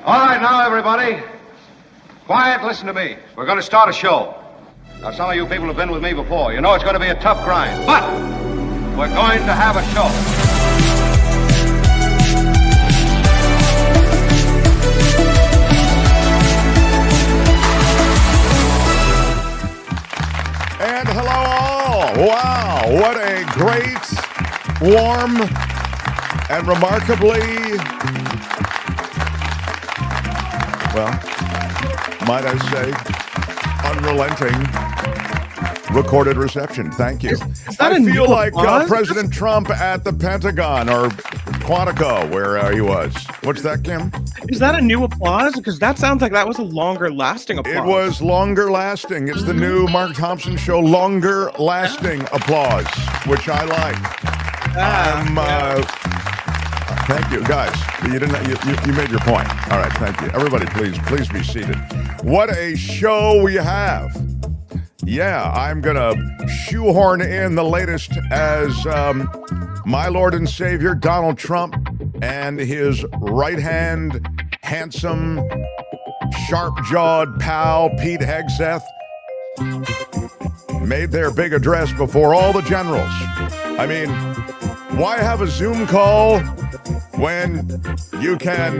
All right, now, everybody. Quiet, listen to me. We're going to start a show. Now, some of you people have been with me before. You know it's going to be a tough grind, but we're going to have a show. And hello all. Wow, what a great, warm, and remarkably, well, might I say, unrelenting recorded reception. Thank you. Is that I feel like President That's... Trump at the Pentagon or Quantico, where he was. What's that, Kim? Is that a new applause? Because that sounds like that was a longer lasting applause. It was longer lasting. It's the new Mark Thompson show, longer lasting applause, which I like. Thank you, guys. You made your point. All right, thank you. Everybody, please be seated. What a show we have. Yeah, I'm going to shoehorn in the latest as my Lord and Savior, Donald Trump, and his right-hand, handsome, sharp-jawed pal, Pete Hegseth, made their big address before all the generals. I mean, why have a Zoom call when you can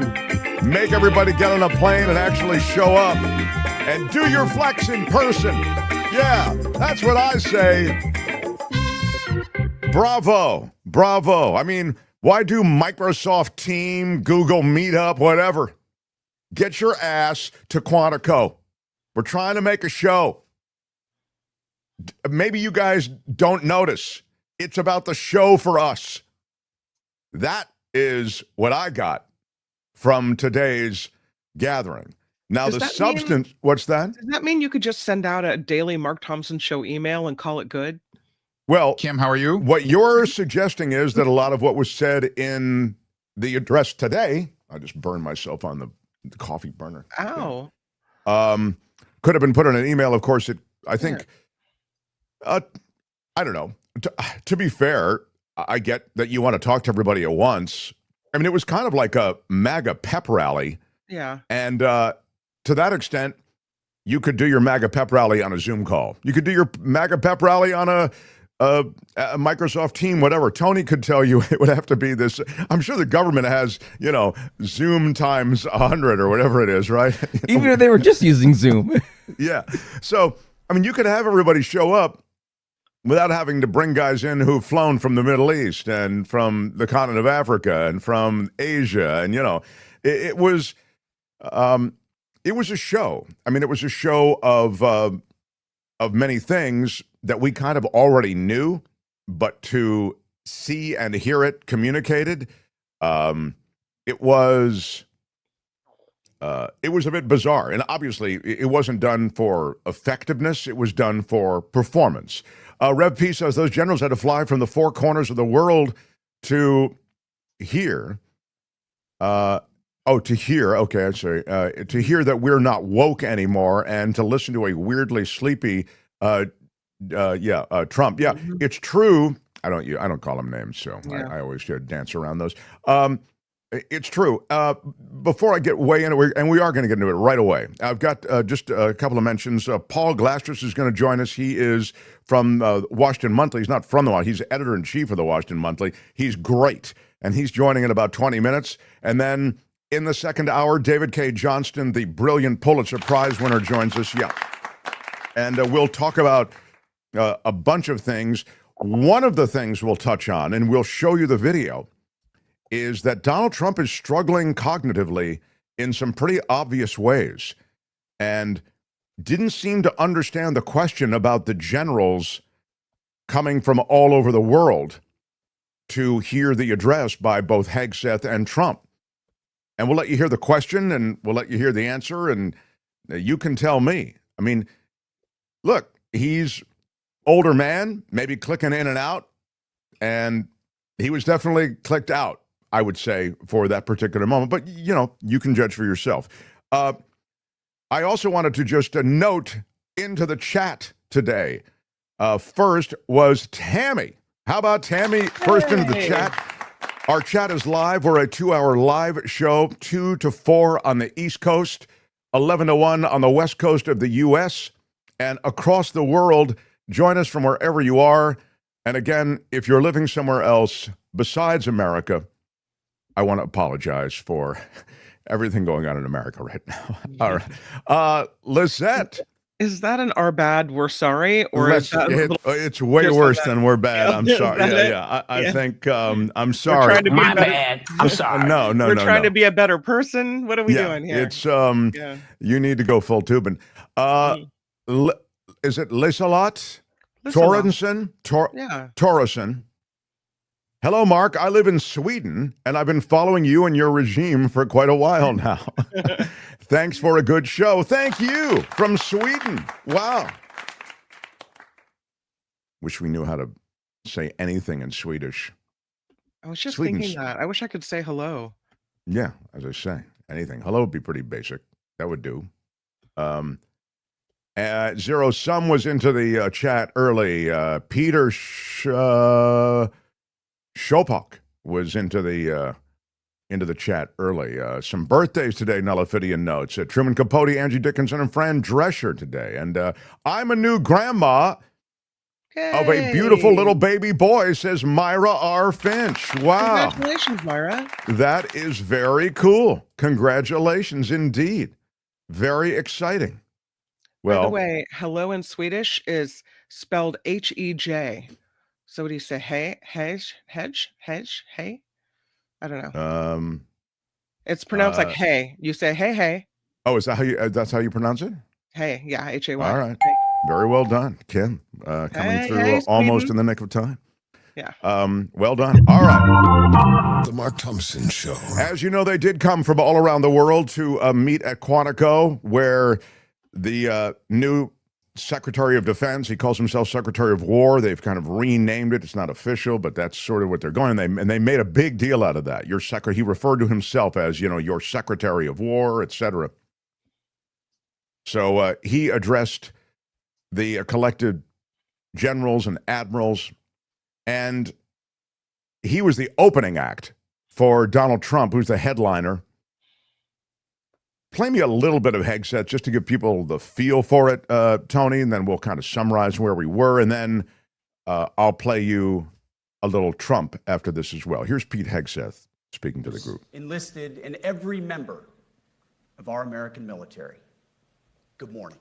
make everybody get on a plane and actually show up and do your flex in person? Yeah, that's what I say. Bravo. Bravo. I mean, why do Microsoft Team, Google Meetup, whatever? Get your ass to Quantico. We're trying to make a show. Maybe you guys don't notice. It's about the show for us. That is what I got from today's gathering. Now, the substance, what's that? Does that mean you could just send out a daily Mark Thompson show email and call it good? Well, Kim, how are you? What you're suggesting is that a lot of what was said in the address today, I just burned myself on the coffee burner. Ow. Could have been put in an email. Of course, I think, I don't know. To be fair, I get that you want to talk to everybody at once. I mean, it was kind of like a MAGA pep rally. Yeah. And to that extent, you could do your MAGA pep rally on a Zoom call. You could do your MAGA pep rally on a Microsoft Team, whatever. Tony could tell you it would have to be this. I'm sure the government has, Zoom times 100 or whatever it is, right? Even if they were just using Zoom. Yeah. So, I mean, you could have everybody show up without having to bring guys in who've flown from the Middle East and from the continent of Africa and from Asia. And, it was a show. I mean, it was a show of many things that we kind of already knew, but to see and hear it communicated, it was a bit bizarre. And obviously, it wasn't done for effectiveness. It was done for performance. Rev P says those generals had to fly from the four corners of the world to hear. To hear. Okay, I'm sorry. To hear that we're not woke anymore, and to listen to a weirdly sleepy, Trump. Yeah, Mm-hmm. It's true. I don't call them names, so Yeah. I always dance around those. It's true. Before I get way into it, and we are going to get into it right away, I've got just a couple of mentions. Paul Glastris is going to join us. He is from Washington Monthy. He's not from the Washington. He's editor-in-chief of the Washington Monthy. He's great, and he's joining in about 20 minutes. And then in the second hour, David Cay Johnston, the brilliant Pulitzer Prize winner, joins us. Yeah. And we'll talk about a bunch of things. One of the things we'll touch on, and we'll show you the video, is that Donald Trump is struggling cognitively in some pretty obvious ways and didn't seem to understand the question about the generals coming from all over the world to hear the address by both Hegseth and Trump. And we'll let you hear the question, and we'll let you hear the answer, and you can tell me. I mean, look, he's older man, maybe clicking in and out, and he was definitely clicked out, I would say, for that particular moment. But, you can judge for yourself. I also wanted to just note into the chat today. First was Tammy. How about Tammy first into the chat? Our chat is live. We're a 2-hour live show, 2 to 4 on the East Coast, 11 to 1 on the West Coast of the U.S., and across the world. Join us from wherever you are. And again, if you're living somewhere else besides America, I want to apologize for everything going on in America right now. All right. Lisette. Is that an "our bad, we're sorry"? Or is that it's way just worse that? than "we're bad, Yeah, I'm is sorry"? that it? I think I'm We're sorry. trying to be My better. bad. I'm sorry. No, We're trying to be a better person. What are we doing here? It's Yeah. you need to go full tubing. Is it Lisalot? Lisalot. Torrenson? Yeah. Torrenson. Hello, Mark. I live in Sweden, and I've been following you and your regime for quite a while now. Thanks for a good show. Thank you from Sweden. Wow. Wish we knew how to say anything in Swedish. I was just Sweden's- thinking that. I wish I could say hello. Yeah, as I say, anything. Hello would be pretty basic. That would do. Zero Sum was into the chat early. Peter Shopok was into the chat early. Some birthdays today, Nullifidian notes. Truman Capote, Angie Dickinson, and Fran Drescher today. And I'm a new grandma of a beautiful little baby boy, says Myra R. Finch. Wow. Congratulations, Myra. That is very cool. Congratulations indeed. Very exciting. Well, By the way, hello in Swedish is spelled H-E-J. So what do you say? Hey, hedge, hey? I don't know. It's pronounced like hey. You say hey, hey. Oh, is that how you? That's how you pronounce it? Hey, yeah, H-A-Y. All right. Hey. Very well done, Kim. Coming through hey, almost Sweden. in the nick of time. Yeah. Well done. All right. The Mark Thompson Show. As you know, they did come from all around the world to meet at Quantico, where the new Secretary of Defense, he calls himself Secretary of War. They've kind of renamed it. It's not official, but that's sort of what they're going. And they made a big deal out of that. He referred to himself as, your Secretary of War, etc. So he addressed the collected generals and admirals, and he was the opening act for Donald Trump, who's the headliner. Play me a little bit of Hegseth just to give people the feel for it, Tony, and then we'll kind of summarize where we were, and then I'll play you a little Trump after this as well. Here's Pete Hegseth speaking to the group. Enlisted in every member of our American military. Good morning.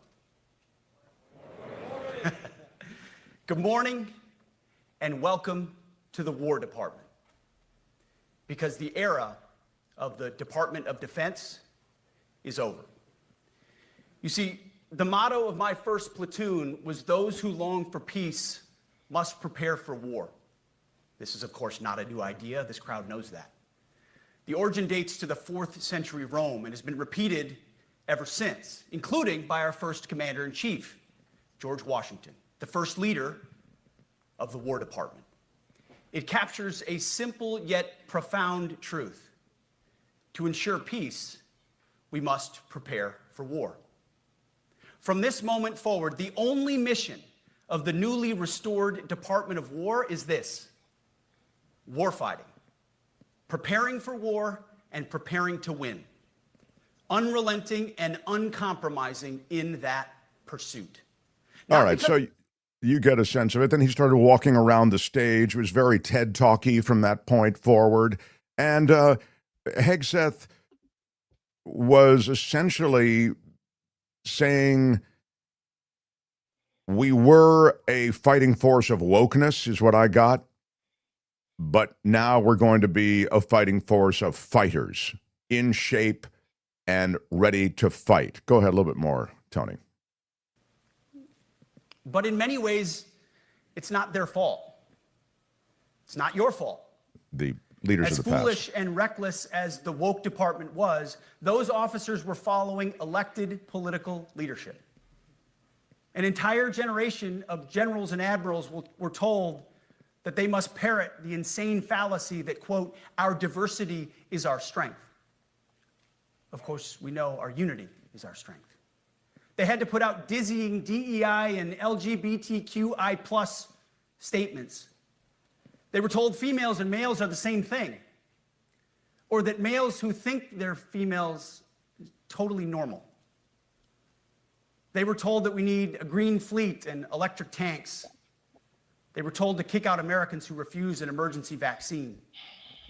Good morning and welcome to the War Department. Because the era of the Department of Defense is over. You see, the motto of my first platoon was those who long for peace must prepare for war. This is, of course, not a new idea. This crowd knows that. The origin dates to the 4th century Rome and has been repeated ever since, including by our first commander-in-chief, George Washington, the first leader of the War Department. It captures a simple yet profound truth. To ensure peace, we must prepare for war. From this moment forward, the only mission of the newly restored Department of War is this: warfighting, preparing for war and preparing to win, unrelenting and uncompromising in that pursuit. All right, so you get a sense of it. Then he started walking around the stage. It was very TED Talky from that point forward. And Hegseth was essentially saying we were a fighting force of wokeness, is what I got. But now we're going to be a fighting force of fighters in shape and ready to fight. Go ahead a little bit more, Tony. But in many ways, it's not their fault. It's not your fault. The leaders As of the past. foolish and reckless as the woke department was, those officers were following elected political leadership. An entire generation of generals and admirals were told that they must parrot the insane fallacy that, quote, our diversity is our strength. Of course, we know our unity is our strength. They had to put out dizzying DEI and LGBTQI+ statements. They were told females and males are the same thing. or that males who think they're females totally normal. They were told that we need a green fleet and electric tanks. They were told to kick out Americans who refuse an emergency vaccine.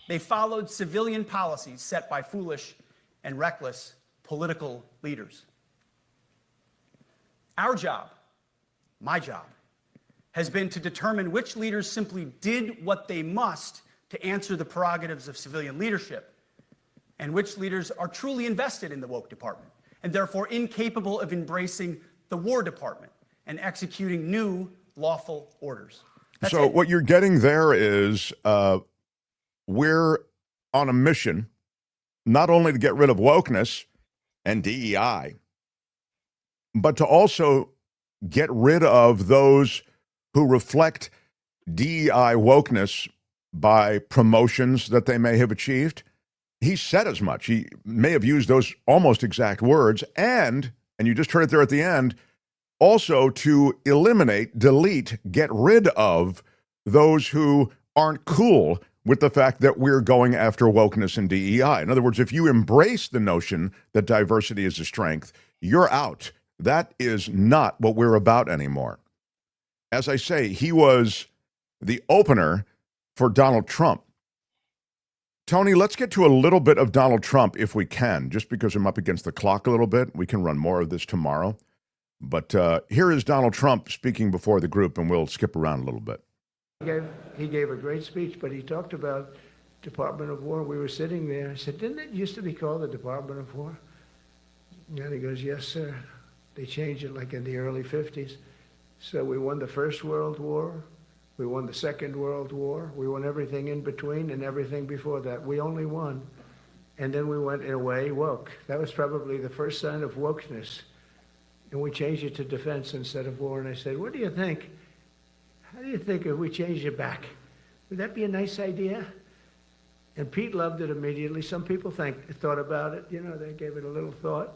They followed civilian policies set by foolish and reckless political leaders. Our job, my job, has been to determine which leaders simply did what they must to answer the prerogatives of civilian leadership, and which leaders are truly invested in the woke department, and therefore incapable of embracing the War Department and executing new lawful orders. That's so it. What you're getting there is we're on a mission not only to get rid of wokeness and DEI, but to also get rid of those who reflect DEI wokeness by promotions that they may have achieved. He said as much. He may have used those almost exact words, and you just heard it there at the end, also to eliminate, delete, get rid of those who aren't cool with the fact that we're going after wokeness and DEI. In other words, if you embrace the notion that diversity is a strength, you're out. That is not what we're about anymore. As I say, he was the opener for Donald Trump. Tony, let's get to a little bit of Donald Trump if we can, just because I'm up against the clock a little bit. We can run more of this tomorrow. But here is Donald Trump speaking before the group, and we'll skip around a little bit. He gave a great speech, but he talked about Department of War. We were sitting there. I said, didn't it used to be called the Department of War? And he goes, yes, sir. They changed it like in the early 50s. So we won the First World War. We won the Second World War. We won everything in between and everything before that. We only won. And then we went away woke. That was probably the first sign of wokeness. And we changed it to defense instead of war. And I said, what do you think? How do you think if we changed it back? Would that be a nice idea? And Pete loved it immediately. Some people thought about it. You know, they gave it a little thought.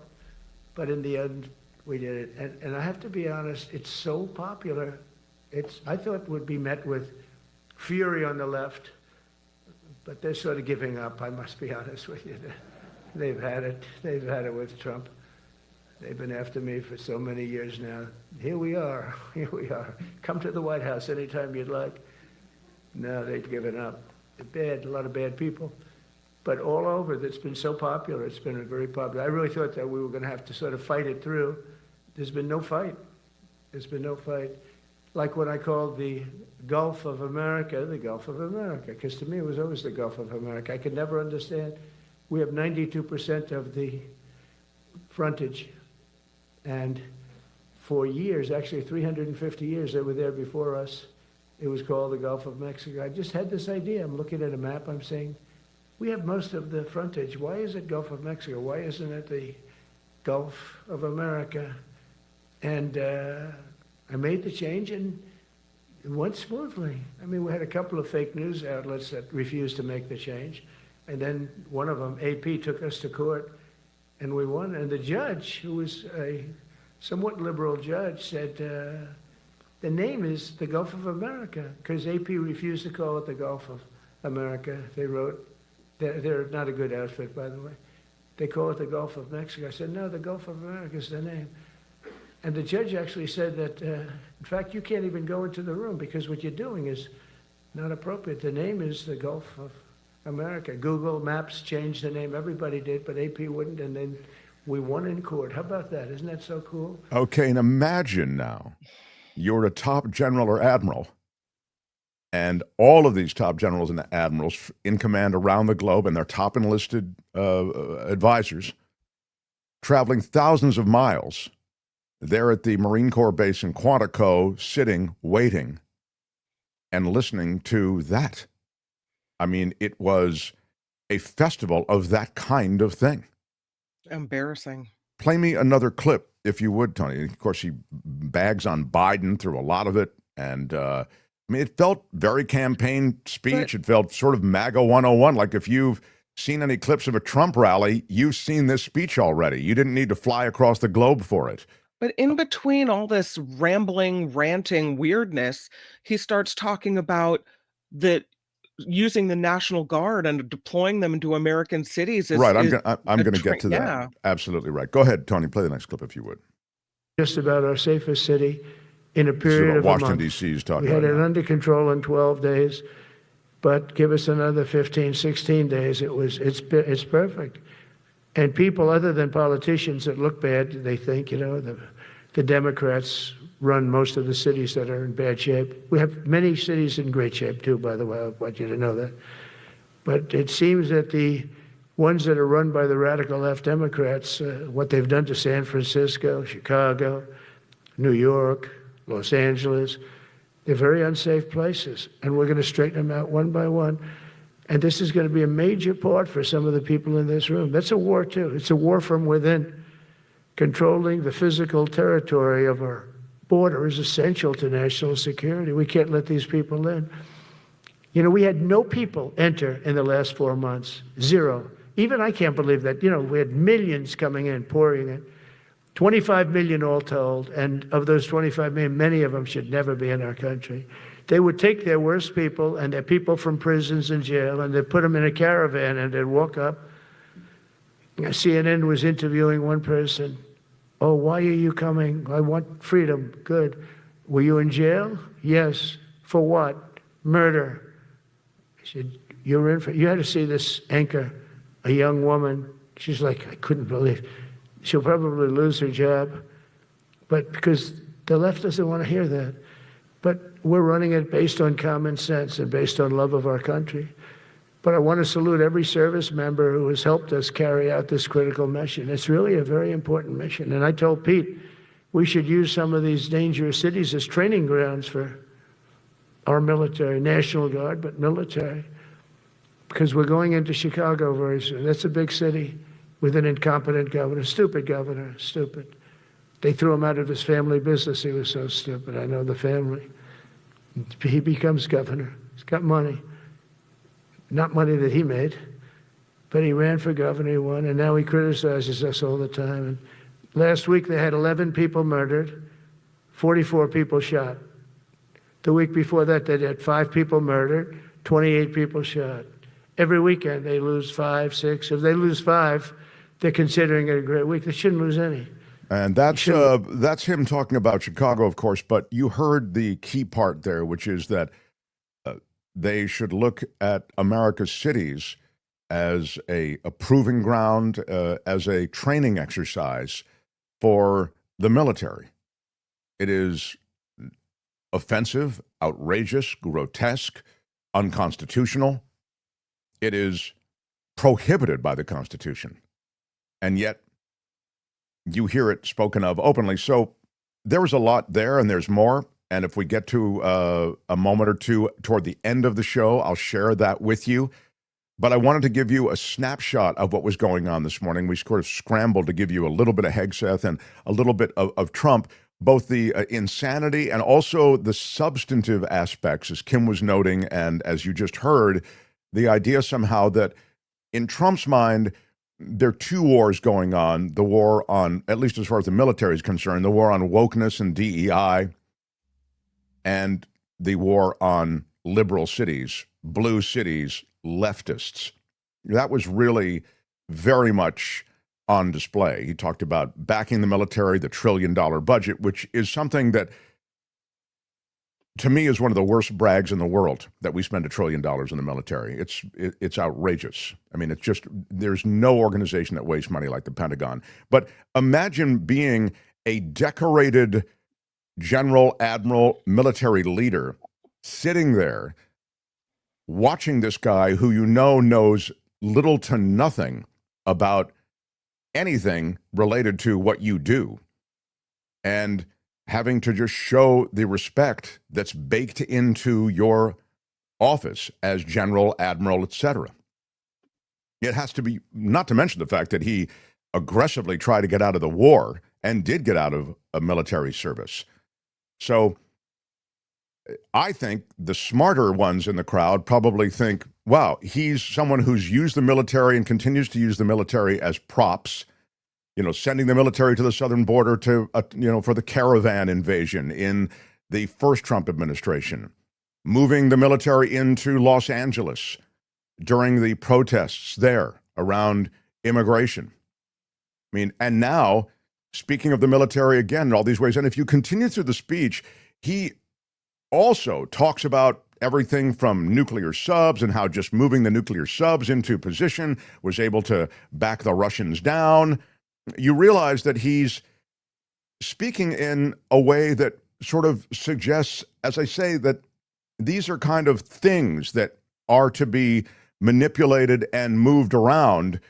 But in the end, we did it. And I have to be honest, it's so popular. I thought it would be met with fury on the left, but they're sort of giving up, I must be honest with you. They've had it. They've had it with Trump. They've been after me for so many years now. Here we are. Here we are. Come to the White House anytime you'd like. No, they've given up. They're bad, a lot of bad people. But all over, it's been so popular. It's been very popular. I really thought that we were going to have to sort of fight it through. There's been no fight. There's been no fight. Like what I called the Gulf of America, the Gulf of America, because to me it was always the Gulf of America. I could never understand. We have 92% of the frontage, and for years, actually 350 years, they were there before us. It was called the Gulf of Mexico. I just had this idea. I'm looking at a map, I'm saying, we have most of the frontage. Why is it Gulf of Mexico? Why isn't it the Gulf of America? And I made the change, and it went smoothly. I mean, we had a couple of fake news outlets that refused to make the change. And then one of them, AP, took us to court, and we won. And the judge, who was a somewhat liberal judge, said, the name is the Gulf of America, because AP refused to call it the Gulf of America. They wrote, they're not a good outfit, by the way. They call it the Gulf of Mexico. I said, no, the Gulf of America is the name. And the judge actually said that, in fact, you can't even go into the room because what you're doing is not appropriate. The name is the Gulf of America. Google Maps changed the name. Everybody did, but AP wouldn't. And then we won in court. How about that? Isn't that so cool? Okay, and imagine now you're a top general or admiral, and all of these top generals and admirals in command around the globe and their top enlisted advisors traveling thousands of miles. They're at the Marine Corps base in Quantico, sitting, waiting, and listening to that. I mean, it was a festival of that kind of thing. Embarrassing. Play me another clip, if you would, Tony. Of course, he bags on Biden through a lot of it. And, I mean, it felt very campaign speech. It felt sort of MAGA 101. Like if you've seen any clips of a Trump rally, you've seen this speech already. You didn't need to fly across the globe for it. But in between all this rambling, ranting weirdness, he starts talking about that using the National Guard and deploying them into American cities is right. I'm going to get to that. Yeah. Absolutely right. Go ahead, Tony. Play the next clip if you would. Just about our safest city in a This is period what of Washington, a month. D.C. is talking We had about it now. under control in 12 days, but give us another 15, 16 days. It's perfect. And people other than politicians that look bad, they think, the Democrats run most of the cities that are in bad shape. We have many cities in great shape too, by the way. I want you to know that. But it seems that the ones that are run by the radical left Democrats, what they've done to San Francisco, Chicago, New York, Los Angeles, they're very unsafe places. And we're going to straighten them out one by one. And this is going to be a major part for some of the people in this room. That's a war too. It's a war from within. Controlling the physical territory of our border is essential to national security. We can't let these people in. We had no people enter in the last 4 months. Zero. Even I can't believe that. We had millions coming in, pouring in. 25 million all told. And of those 25 million, many of them should never be in our country. They would take their worst people and their people from prisons and jail, and they'd put them in a caravan and they'd walk up. CNN was interviewing one person. Oh, why are you coming? I want freedom. Good. Were you in jail? Yes. For what? Murder. I said, you had to see this anchor, a young woman. She's like, I couldn't believe. She'll probably lose her job, but because the left doesn't want to hear that. But we're running it based on common sense and based on love of our country. But I want to salute every service member who has helped us carry out this critical mission. It's really a very important mission. And I told Pete, we should use some of these dangerous cities as training grounds for our military, National Guard, but military. Because we're going into Chicago very soon. That's a big city with an incompetent governor, stupid. They threw him out of his family business. He was so stupid. I know the family. He becomes governor. He's got money. Not money that he made, but he ran for governor, he won, and now he criticizes us all the time. And last week they had 11 people murdered, 44 people shot. The week before that they had 5 people murdered, 28 people shot. Every weekend they lose 5, 6. If they lose 5, they're considering it a great week. They shouldn't lose any. And that's him talking about Chicago, of course, but you heard the key part there, which is that they should look at America's cities as a proving ground, as a training exercise for the military. It is offensive, outrageous, grotesque, unconstitutional. It is prohibited by the Constitution. And yet, you hear it spoken of openly. So there was a lot there, and there's more. And if we get to a moment or two toward the end of the show, I'll share that with you. But I wanted to give you a snapshot of what was going on this morning. We sort of scrambled to give you a little bit of Hegseth and a little bit of Trump, both the insanity and also the substantive aspects, as Kim was noting, and as you just heard, the idea somehow that in Trump's mind, there are 2 wars going on. The war on, at least as far as the military is concerned, the war on wokeness and DEI, and the war on liberal cities, blue cities, leftists. That was really very much on display. He talked about backing the military, the $1 trillion budget, which is something that, to me, is one of the worst brags in the world, that we spend $1 trillion in the military. It's outrageous. I mean, it's just, there's no organization that wastes money like the Pentagon. But imagine being a decorated general, admiral, military leader sitting there watching this guy who knows little to nothing about anything related to what you do, and having to just show the respect that's baked into your office as general, admiral, etc. It has to be, not to mention the fact that he aggressively tried to get out of the war and did get out of a military service. So I think the smarter ones in the crowd probably think, wow, he's someone who's used the military and continues to use the military as props, sending the military to the southern border to, for the caravan invasion in the first Trump administration, moving the military into Los Angeles during the protests there around immigration. I mean, and now, speaking of the military again in all these ways, and if you continue through the speech, he also talks about everything from nuclear subs and how just moving the nuclear subs into position was able to back the Russians down. You realize that he's speaking in a way that sort of suggests, as I say, that these are kind of things that are to be manipulated and moved around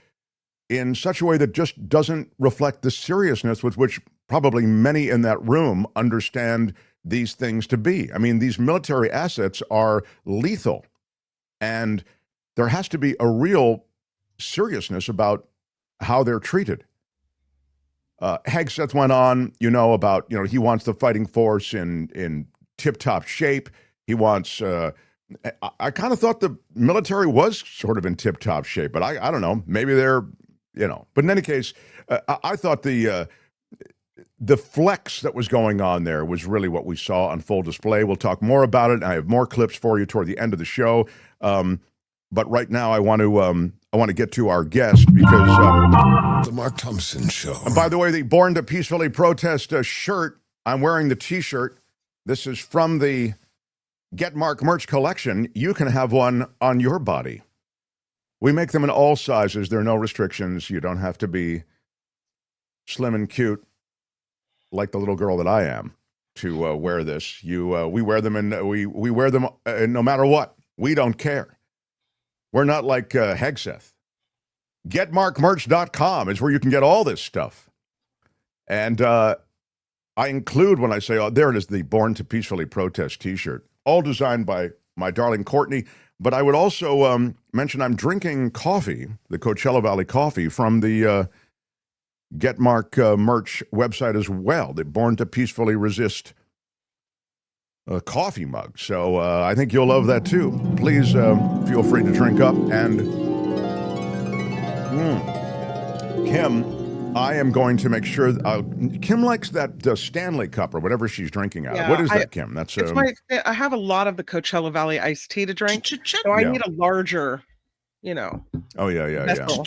in such a way that just doesn't reflect the seriousness with which probably many in that room understand these things to be. I mean, these military assets are lethal, and there has to be a real seriousness about how they're treated. Hegseth went on, about, he wants the fighting force in tip-top shape. He wants, I kind of thought the military was sort of in tip-top shape, but I don't know, maybe they're, but in any case, I thought the flex that was going on there was really what we saw on full display. We'll talk more about it. I have more clips for you toward the end of the show. But right now I want to get to our guest because The Mark Thompson Show. And by the way, the Born to Peacefully Protest shirt, I'm wearing the T-shirt. This is from the Get Mark merch collection. You can have one on your body. We make them in all sizes. There are no restrictions. You don't have to be slim and cute like the little girl that I am to wear this. We wear them we wear them no matter what. We don't care. We're not like Hegseth. GetMarkMerch.com is where you can get all this stuff. And I include, when I say, there it is, the Born to Peacefully Protest T-shirt, all designed by my darling Courtney. But I would also mention I'm drinking coffee, the Coachella Valley coffee, from the Get Mark merch website as well, the Born to Peacefully Resist coffee mug. So I think you'll love that too. Please feel free to drink up. And Kim, I am going to make sure Kim likes that Stanley cup or whatever she's drinking out of. What is that, Kim? That's I have a lot of the Coachella Valley iced tea to drink, so I need a larger, Oh yeah. vessel.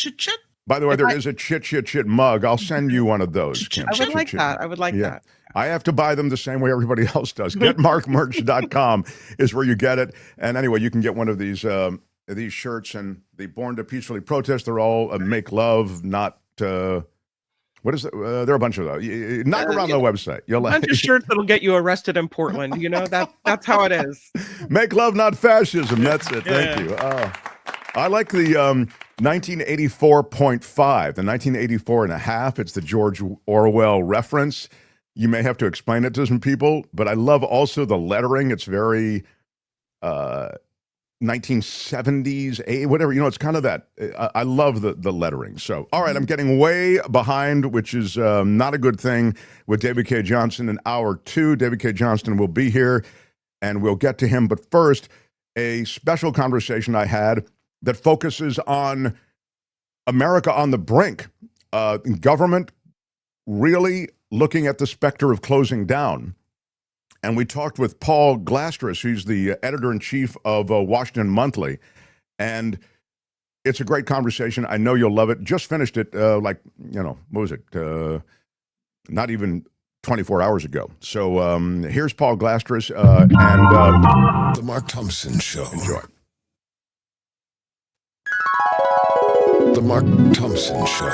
By the way, there is a chit mug. I'll send you one of those, Kim. I would like that. I would like that. I have to buy them the same way everybody else does. GetMarkMerch.com is where you get it. And anyway, you can get one of these shirts, and the Born to Peacefully Protest. They're all make love, not what is it? There are a bunch of those. Knock around the website. You'll a bunch of shirts that'll get you arrested in Portland. That's how it is. Make love, not fascism. That's it. Thank you. I like the 1984.5, the 1984 and a half. It's the George Orwell reference. You may have to explain it to some people, but I love also the lettering. It's very 1970s, whatever. It's kind of that. I love the lettering. So, all right, I'm getting way behind, which is not a good thing, with David Cay Johnston in hour 2. David Cay Johnston will be here, and we'll get to him. But first, a special conversation I had that focuses on America on the brink, government really looking at the specter of closing down. And we talked with Paul Glastris, who's the editor-in-chief of Washington Monthy. And it's a great conversation. I know you'll love it. Just finished it, what was it? Not even 24 hours ago. So here's Paul Glastris and The Mark Thompson Show. Enjoy. The Mark Thompson Show.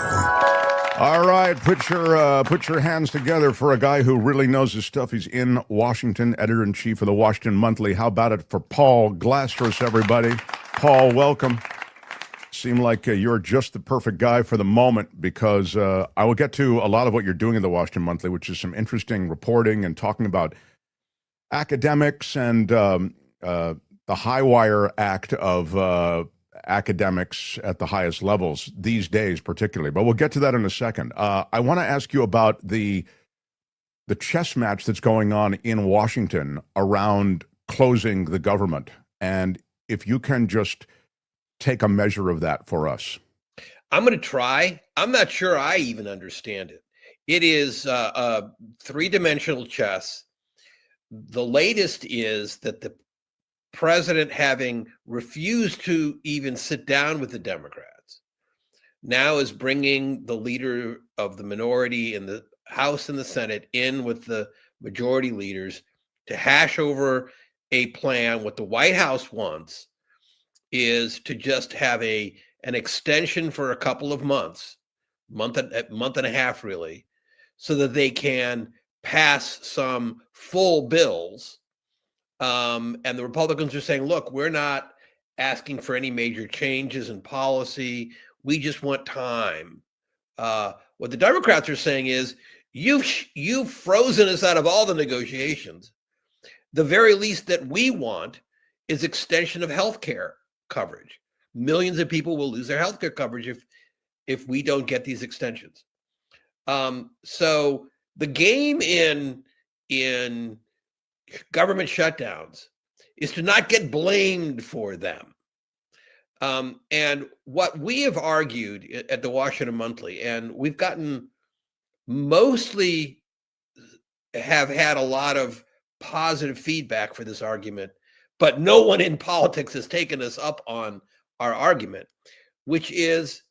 All right, put your hands together for a guy who really knows his stuff. He's in Washington, editor-in-chief of the Washington Monthy. How about it for Paul Glastris, everybody? Paul, welcome. Seem like you're just the perfect guy for the moment, because I will get to a lot of what you're doing in the Washington Monthy, which is some interesting reporting and talking about academics and the high wire act of academics at the highest levels these days, particularly. But we'll get to that in a second. I want to ask you about the chess match that's going on in Washington around closing the government, and if you can just take a measure of that for us. I'm going to try. I'm not sure I even understand it. It is three-dimensional chess. The latest is that the president having refused to even sit down with the Democrats now is bringing the leader of the minority in the House and the Senate in with the majority leaders to hash over a plan. What the White House wants is to just have an extension for a couple of months, month and a half really, so that they can pass some full bills. And the Republicans are saying, look, we're not asking for any major changes in policy. We just want time. What the Democrats are saying is, you've frozen us out of all the negotiations. The very least that we want is extension of health care coverage. Millions of people will lose their health care coverage if we don't get these extensions. So the game in government shutdowns is to not get blamed for them. And what we have argued at the Washington Monthy, and we've gotten mostly have had a lot of positive feedback for this argument, but no one in politics has taken us up on our argument, which is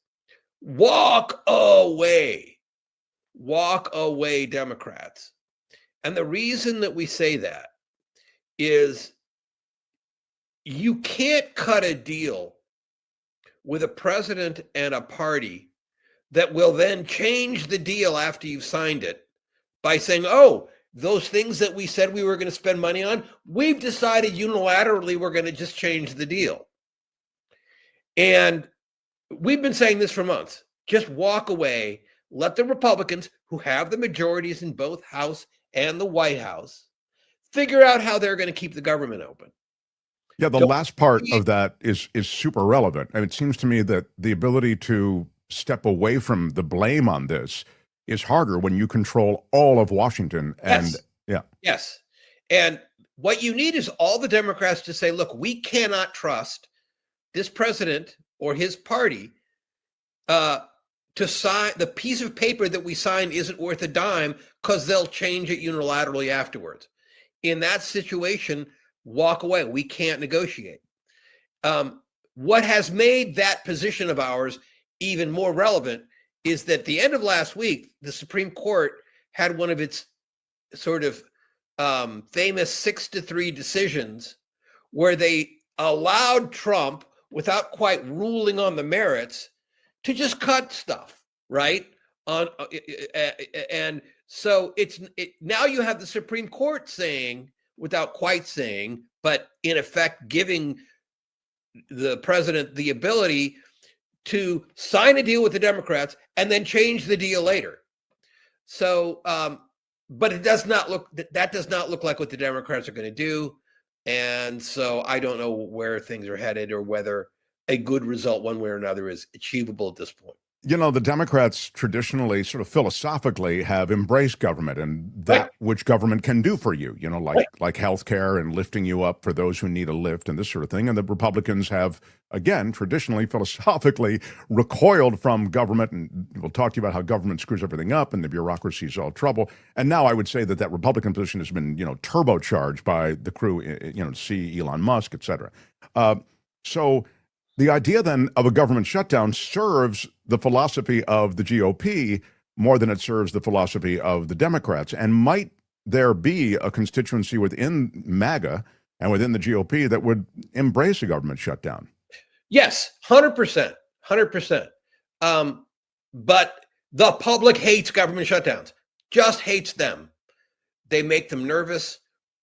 walk away, Democrats. And the reason that we say that is you can't cut a deal with a president and a party that will then change the deal after you've signed it by saying, oh, those things that we said we were going to spend money on, we've decided unilaterally we're going to just change the deal. And we've been saying this for months. Just walk away. Let the Republicans, who have the majorities in both House and the White House, figure out how they're going to keep the government open. Yeah, the last part of that is super relevant. And it seems to me that the ability to step away from the blame on this is harder when you control all of Washington. And Yes. And what you need is all the Democrats to say, look, we cannot trust this president or his party to sign. The piece of paper that we sign isn't worth a dime because they'll change it unilaterally afterwards. In that situation, walk away. We can't negotiate. What has made that position of ours even more relevant is that at the end of last week, the Supreme Court had one of its sort of famous 6-3 decisions where they allowed Trump, without quite ruling on the merits, to just cut stuff, right? And so now you have the Supreme Court saying, without quite saying, but in effect giving the president the ability to sign a deal with the Democrats and then change the deal later. So, but that does not look like what the Democrats are going to do. And so I don't know where things are headed or whether a good result one way or another is achievable at this point. You know, the Democrats traditionally, sort of philosophically, have embraced government and that which government can do for you, you know, like healthcare and lifting you up for those who need a lift and this sort of thing. And the Republicans have, again, traditionally, philosophically, recoiled from government. And we'll talk to you about how government screws everything up and the bureaucracy is all trouble. And now I would say that Republican position has been, turbocharged by the crew, see Elon Musk, et cetera. So the idea then of a government shutdown serves the philosophy of the GOP more than it serves the philosophy of the Democrats. And might there be a constituency within MAGA and within the GOP that would embrace a government shutdown? Yes, 100%, 100%. But the public hates government shutdowns, just hates them. They make them nervous.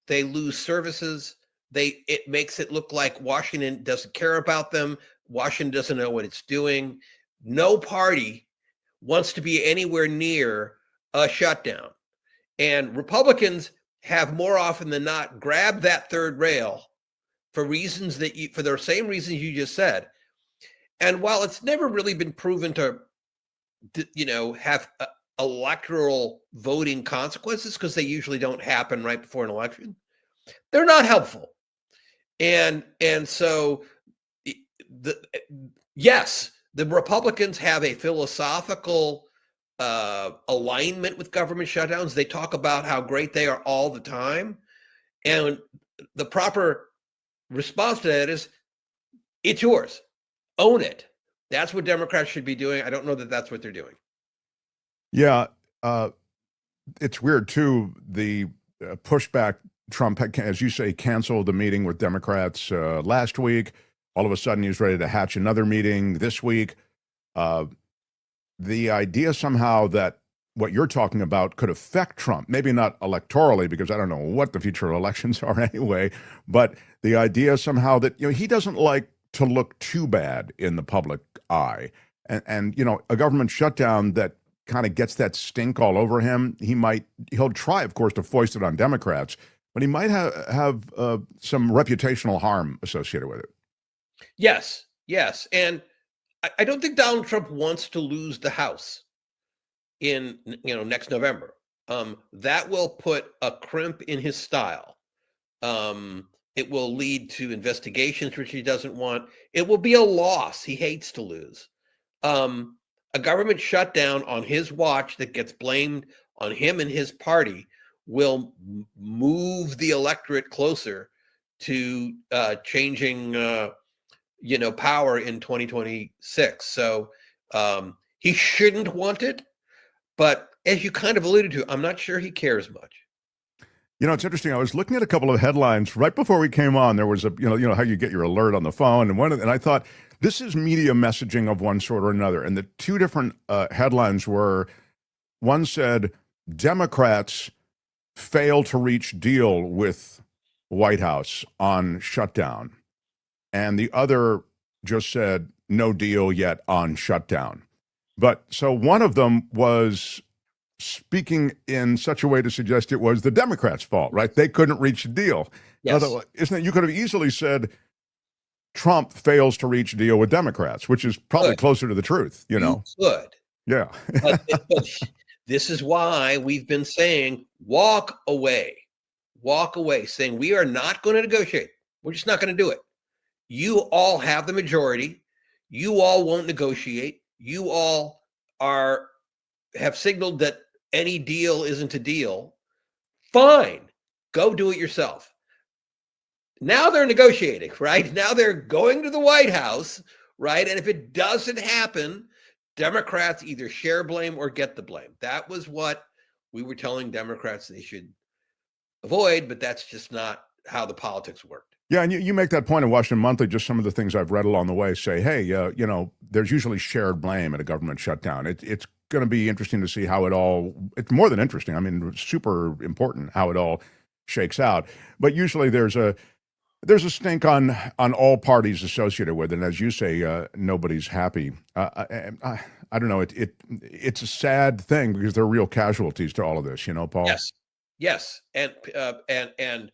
They lose services. It makes it look like Washington doesn't care about them. Washington doesn't know what it's doing. No party wants to be anywhere near a shutdown. And Republicans have more often than not grabbed that third rail for reasons for the same reasons you just said. And while it's never really been proven to, have electoral voting consequences, because they usually don't happen right before an election, they're not helpful. And so yes, the Republicans have a philosophical alignment with government shutdowns. They talk about how great they are all the time. And the proper response to that is, it's yours. Own it. That's what Democrats should be doing. I don't know that that's what they're doing. Yeah, it's weird too. The pushback. Trump, as you say, canceled the meeting with Democrats last week. All of a sudden, he's ready to hatch another meeting this week. The idea somehow that what you're talking about could affect Trump, maybe not electorally, because I don't know what the future elections are anyway, but the idea somehow that, he doesn't like to look too bad in the public eye. And a government shutdown that kind of gets that stink all over him, he'll try, of course, to foist it on Democrats, but he might have some reputational harm associated with it. Yes. And I don't think Donald Trump wants to lose the House in next November. That will put a crimp in his style. It will lead to investigations which he doesn't want. It will be a loss he hates to lose. A government shutdown on his watch that gets blamed on him and his party will move the electorate closer to changing power in 2026. So he shouldn't want it, but as you kind of alluded to, I'm not sure he cares much. It's interesting. I was looking at a couple of headlines right before we came on. There was a, how you get your alert on the phone, and I thought, this is media messaging of one sort or another. And the two different headlines were, one said, Democrats fail to reach deal with White House on shutdown. And the other just said, no deal yet on shutdown. But so one of them was speaking in such a way to suggest it was the Democrats' fault, right? They couldn't reach a deal. Yes. Isn't it? You could have easily said Trump fails to reach a deal with Democrats, which is probably closer to the truth, You could. Yeah. but this is why we've been saying, walk away, saying we are not going to negotiate. We're just not going to do it. You all have the majority. You all won't negotiate. You all have signaled that any deal isn't a deal. Fine. Go do it yourself. Now they're negotiating, right? Now they're going to the White House, right? And if it doesn't happen, Democrats either share blame or get the blame. That was what we were telling Democrats they should avoid, but that's just not how the politics worked. Yeah, and you make that point in Washington Monthy. Just some of the things I've read along the way say, hey, there's usually shared blame at a government shutdown. It's going to be interesting to see how it's more than interesting. I mean, super important how it all shakes out. But usually there's a stink on all parties associated with it. And as you say, nobody's happy. I don't know. It's a sad thing because there are real casualties to all of this, Paul? Yes. And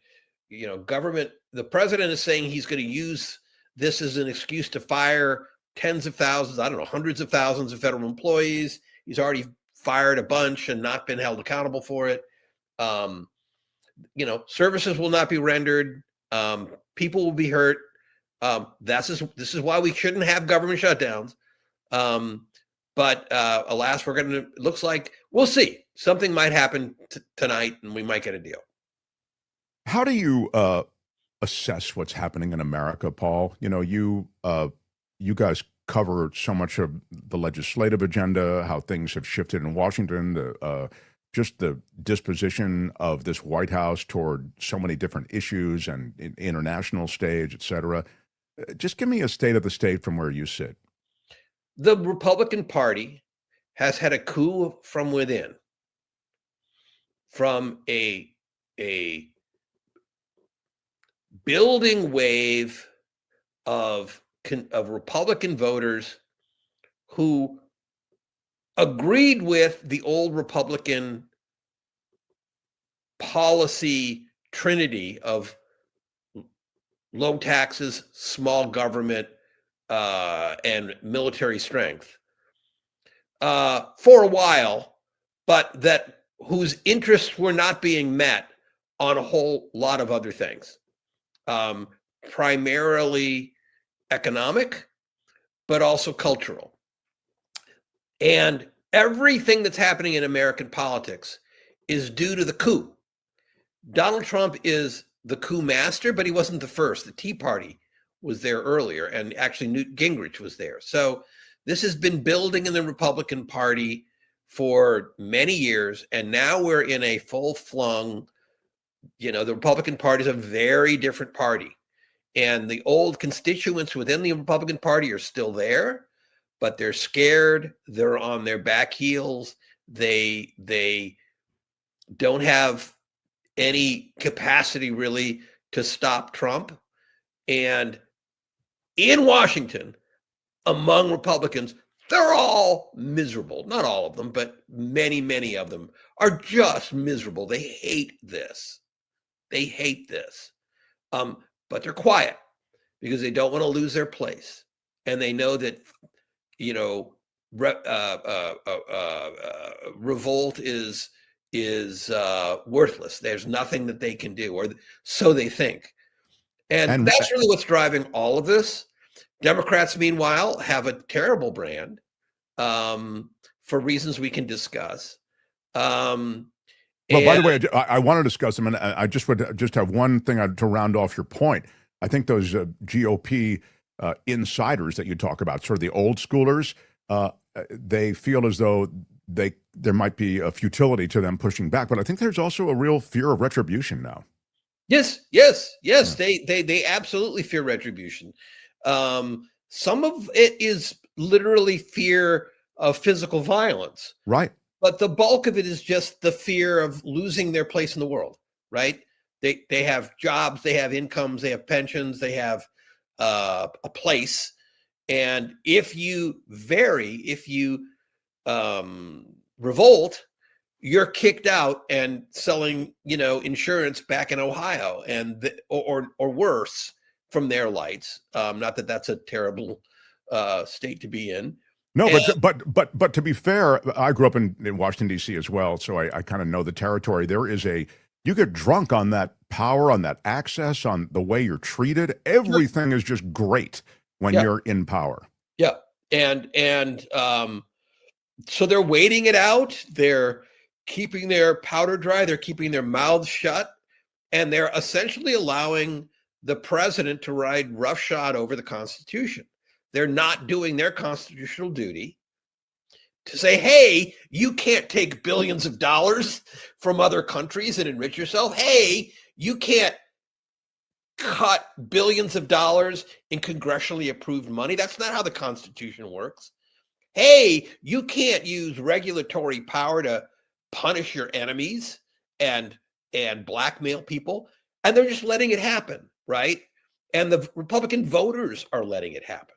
government, the president is saying he's going to use this as an excuse to fire tens of thousands, I don't know, hundreds of thousands of federal employees. He's already fired a bunch and not been held accountable for it. Services will not be rendered. People will be hurt. This is why we shouldn't have government shutdowns. But alas, looks like we'll see. Something might happen tonight and we might get a deal. How do you assess what's happening in America, Paul? You guys cover so much of the legislative agenda, how things have shifted in Washington, just the disposition of this White House toward so many different issues and international stage, et cetera. Just give me a state of the state from where you sit. The Republican Party has had a coup from within, from a building wave of Republican voters who agreed with the old Republican policy trinity of low taxes, small government, and military strength for a while, but whose interests were not being met on a whole lot of other things, primarily economic, but also cultural. And everything that's happening in American politics is due to the coup. Donald Trump is the coup master, but he wasn't the first. The Tea Party was there earlier, and actually Newt Gingrich was there. So this has been building in the Republican Party for many years, and now we're in a full-flung, the Republican Party is a very different party. And the old constituents within the Republican Party are still there, but they're scared. They're on their back heels. They don't have any capacity really to stop Trump. And in Washington, among Republicans, they're all miserable. Not all of them, but many, many of them are just miserable. They hate this. They hate this. But they're quiet because they don't want to lose their place. And they know that, revolt is worthless. There's nothing that they can do, or so they think. And that's really what's driving all of this. Democrats, meanwhile, have a terrible brand for reasons we can discuss. Well, by the way, I want to discuss them, and I just would have one thing to round off your point. I think those GOP insiders that you talk about, sort of the old schoolers, they feel as though there might be a futility to them pushing back, but I think there's also a real fear of retribution now. Yes. Yeah. They absolutely fear retribution. Some of it is literally fear of physical violence. Right. But the bulk of it is just the fear of losing their place in the world, right? They have jobs, they have incomes, they have pensions, they have a place. And if you revolt, you're kicked out and selling, insurance back in Ohio or worse from their lights. Not that that's a terrible state to be in. No, but to be fair, I grew up in Washington, D.C. as well, so I kind of know the territory. You get drunk on that power, on that access, on the way you're treated. Everything is just great when you're in power. Yeah, and so they're waiting it out. They're keeping their powder dry. They're keeping their mouths shut, and they're essentially allowing the president to ride roughshod over the Constitution. They're not doing their constitutional duty to say, hey, you can't take billions of dollars from other countries and enrich yourself. Hey, you can't cut billions of dollars in congressionally approved money. That's not how the Constitution works. Hey, you can't use regulatory power to punish your enemies and blackmail people. And they're just letting it happen, right? And the Republican voters are letting it happen.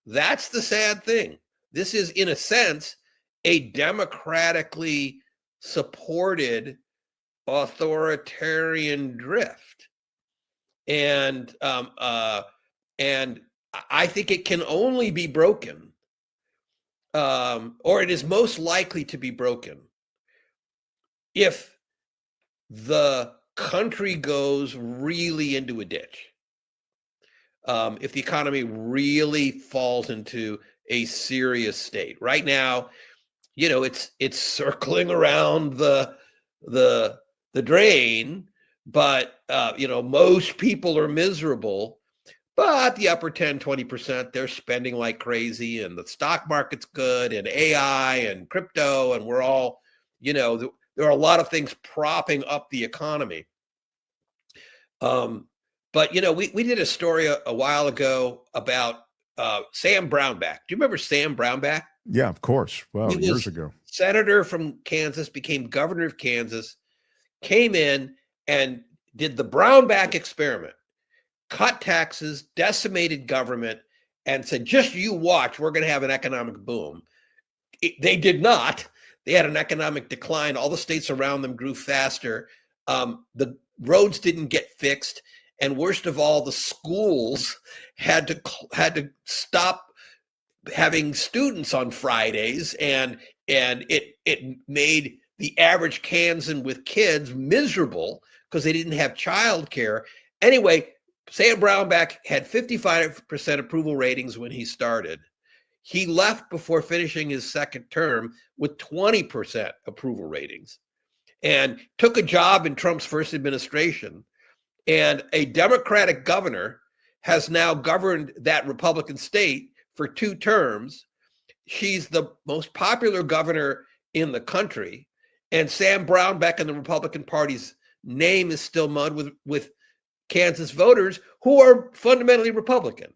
That's the sad thing. This is, in a sense, a democratically supported authoritarian drift. And I think it can only be broken, or it is most likely to be broken, if the country goes really into a ditch. If the economy really falls into a serious state. Right now, it's circling around the drain, but most people are miserable. But the upper 10, 20%, they're spending like crazy, and the stock market's good, and AI and crypto, and we're all, there are a lot of things propping up the economy. But, we did a story a while ago about Sam Brownback. Do you remember Sam Brownback? Yeah, of course. Well, years ago. Senator from Kansas, became governor of Kansas, came in and did the Brownback experiment, cut taxes, decimated government, and said, just you watch, we're going to have an economic boom. They did not. They had an economic decline. All the states around them grew faster. The roads didn't get fixed. And worst of all, the schools had to stop having students on Fridays, and it made the average Kansan with kids miserable because they didn't have childcare. Anyway, Sam Brownback had 55% approval ratings when he started. He left before finishing his second term with 20% approval ratings, and took a job in Trump's first administration And a Democratic governor has now governed that Republican state for 2 terms. She's the most popular governor in the country. And Sam Brownback and the Republican Party's name is still mud with Kansas voters who are fundamentally Republican.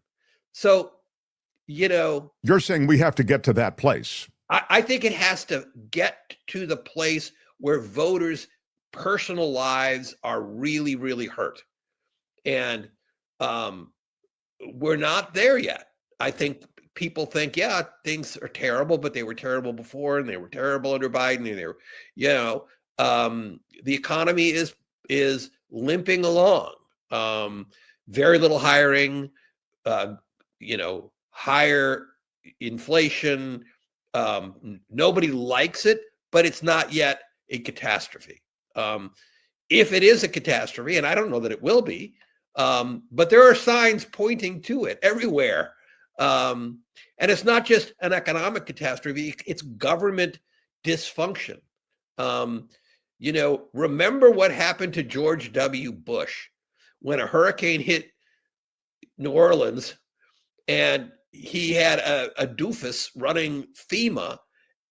So, you're saying we have to get to that place. I think it has to get to the place where voters' personal lives are really, really hurt. And we're not there yet. I think people think, yeah, things are terrible, but they were terrible before, and they were terrible under Biden, and they were, the economy is limping along. Very little hiring, higher inflation. Nobody likes it, but it's not yet a catastrophe. If it is a catastrophe, and I don't know that it will be, but there are signs pointing to it everywhere. And it's not just an economic catastrophe, it's government dysfunction. Remember what happened to George W. Bush when a hurricane hit New Orleans and he had a doofus running FEMA,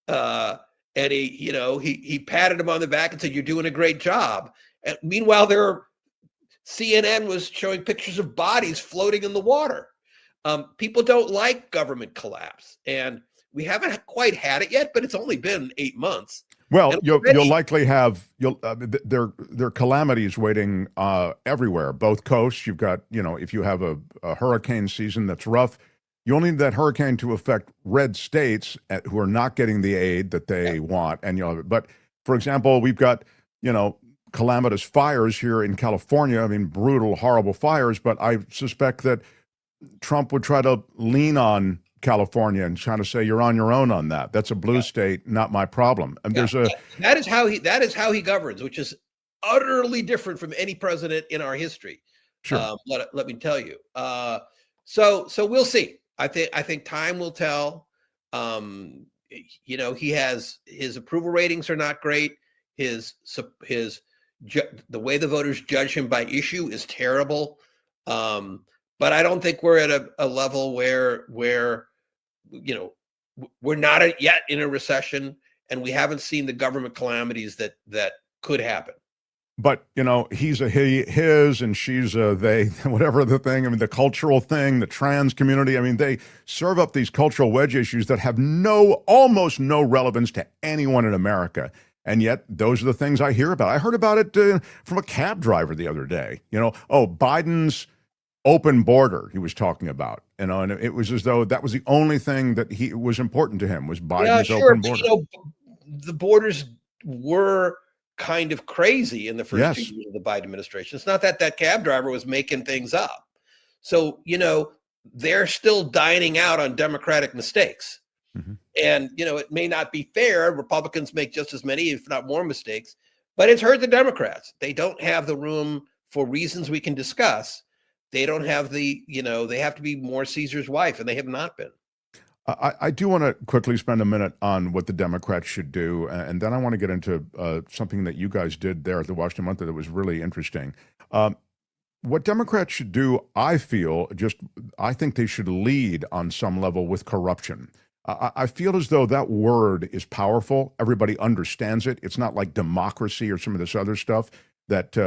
and he patted him on the back and said, "You're doing a great job." And meanwhile, CNN was showing pictures of bodies floating in the water. People don't like government collapse, and we haven't quite had it yet, but it's only been 8 months. Well, you'll likely have there are calamities waiting everywhere, both coasts. You've got, if you have a hurricane season that's rough, you only need that hurricane to affect red states who are not getting the aid that they want, and but for example, we've got calamitous fires here in California. I mean, brutal, horrible fires. But I suspect that Trump would try to lean on California and try to say, "You're on your own on that. That's a blue state, not my problem." And that is how he governs, which is utterly different from any president in our history. Sure. Let me tell you. So we'll see. I think time will tell. He has, his approval ratings are not great. The way the voters judge him by issue is terrible. But I don't think we're at a level where we're not yet in a recession, and we haven't seen the government calamities that could happen. But, he's a his and she's a they, whatever the thing. I mean, the cultural thing, the trans community. I mean, they serve up these cultural wedge issues that have almost no relevance to anyone in America. And yet those are the things I hear about. I heard about it from a cab driver the other day. Biden's open border he was talking about, and it was as though that was the only thing that was important to him, was Biden's open border. The borders were kind of crazy in the first 2 years of the Biden administration. It's not that cab driver was making things up. So, they're still dining out on Democratic mistakes. Mm-hmm. And, it may not be fair. Republicans make just as many, if not more, mistakes, but it's hurt the Democrats. They don't have the room, for reasons we can discuss. They don't have they have to be more Caesar's wife, and they have not been. I do want to quickly spend a minute on what the Democrats should do, and then I want to get into something that you guys did there at the Washington Monthy that was really interesting. What Democrats should do, I think they should lead on some level with corruption. I feel as though that word is powerful. Everybody understands it. It's not like democracy or some of this other stuff that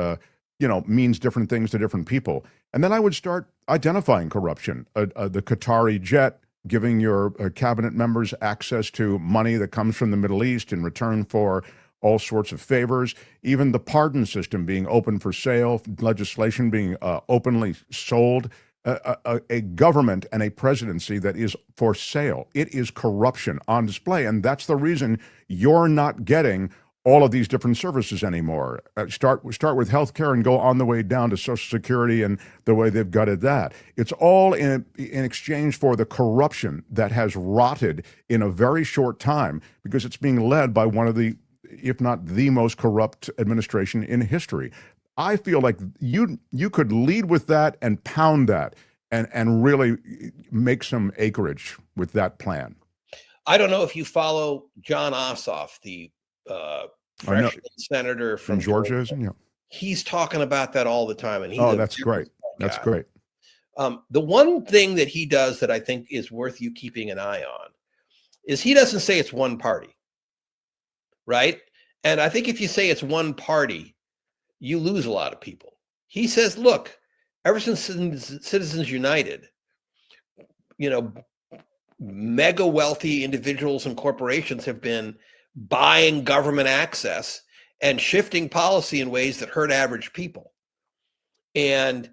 means different things to different people. And then I would start identifying corruption. The Qatari jet, giving your cabinet members access to money that comes from the Middle East in return for all sorts of favors, even the pardon system being open for sale, legislation being openly sold, a government and a presidency that is for sale. It is corruption on display, and that's the reason you're not getting all of these different services anymore. Start with healthcare and go on the way down to Social Security and the way they've gutted that. It's all in exchange for the corruption that has rotted in a very short time, because it's being led by one of the, if not the most corrupt administration in history. I feel like you could lead with that and pound that and really make some acreage with that plan. I don't know if you follow John Ossoff, the freshman senator from Georgia, isn't he? he's talking about that all the time. And that's great. That's great. The one thing that he does that I think is worth you keeping an eye on is he doesn't say it's one party, right? And I think if you say it's one party, you lose a lot of people. He says, look, ever since Citizens United, mega wealthy individuals and corporations have been buying government access and shifting policy in ways that hurt average people. And,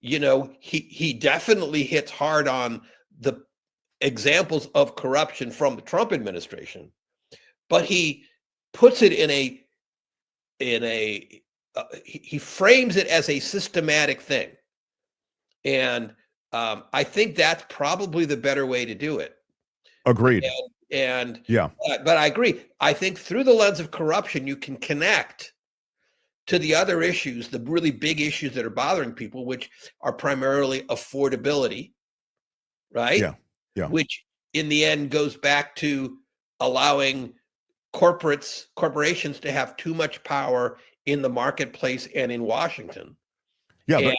he definitely hits hard on the examples of corruption from the Trump administration, but he puts it he frames it as a systematic thing. And I think that's probably the better way to do it. Agreed. And yeah, but I agree. I think through the lens of corruption, you can connect to the other issues, the really big issues that are bothering people, which are primarily affordability, right? Yeah. Which in the end goes back to allowing corporations to have too much power in the marketplace and in Washington. Yeah,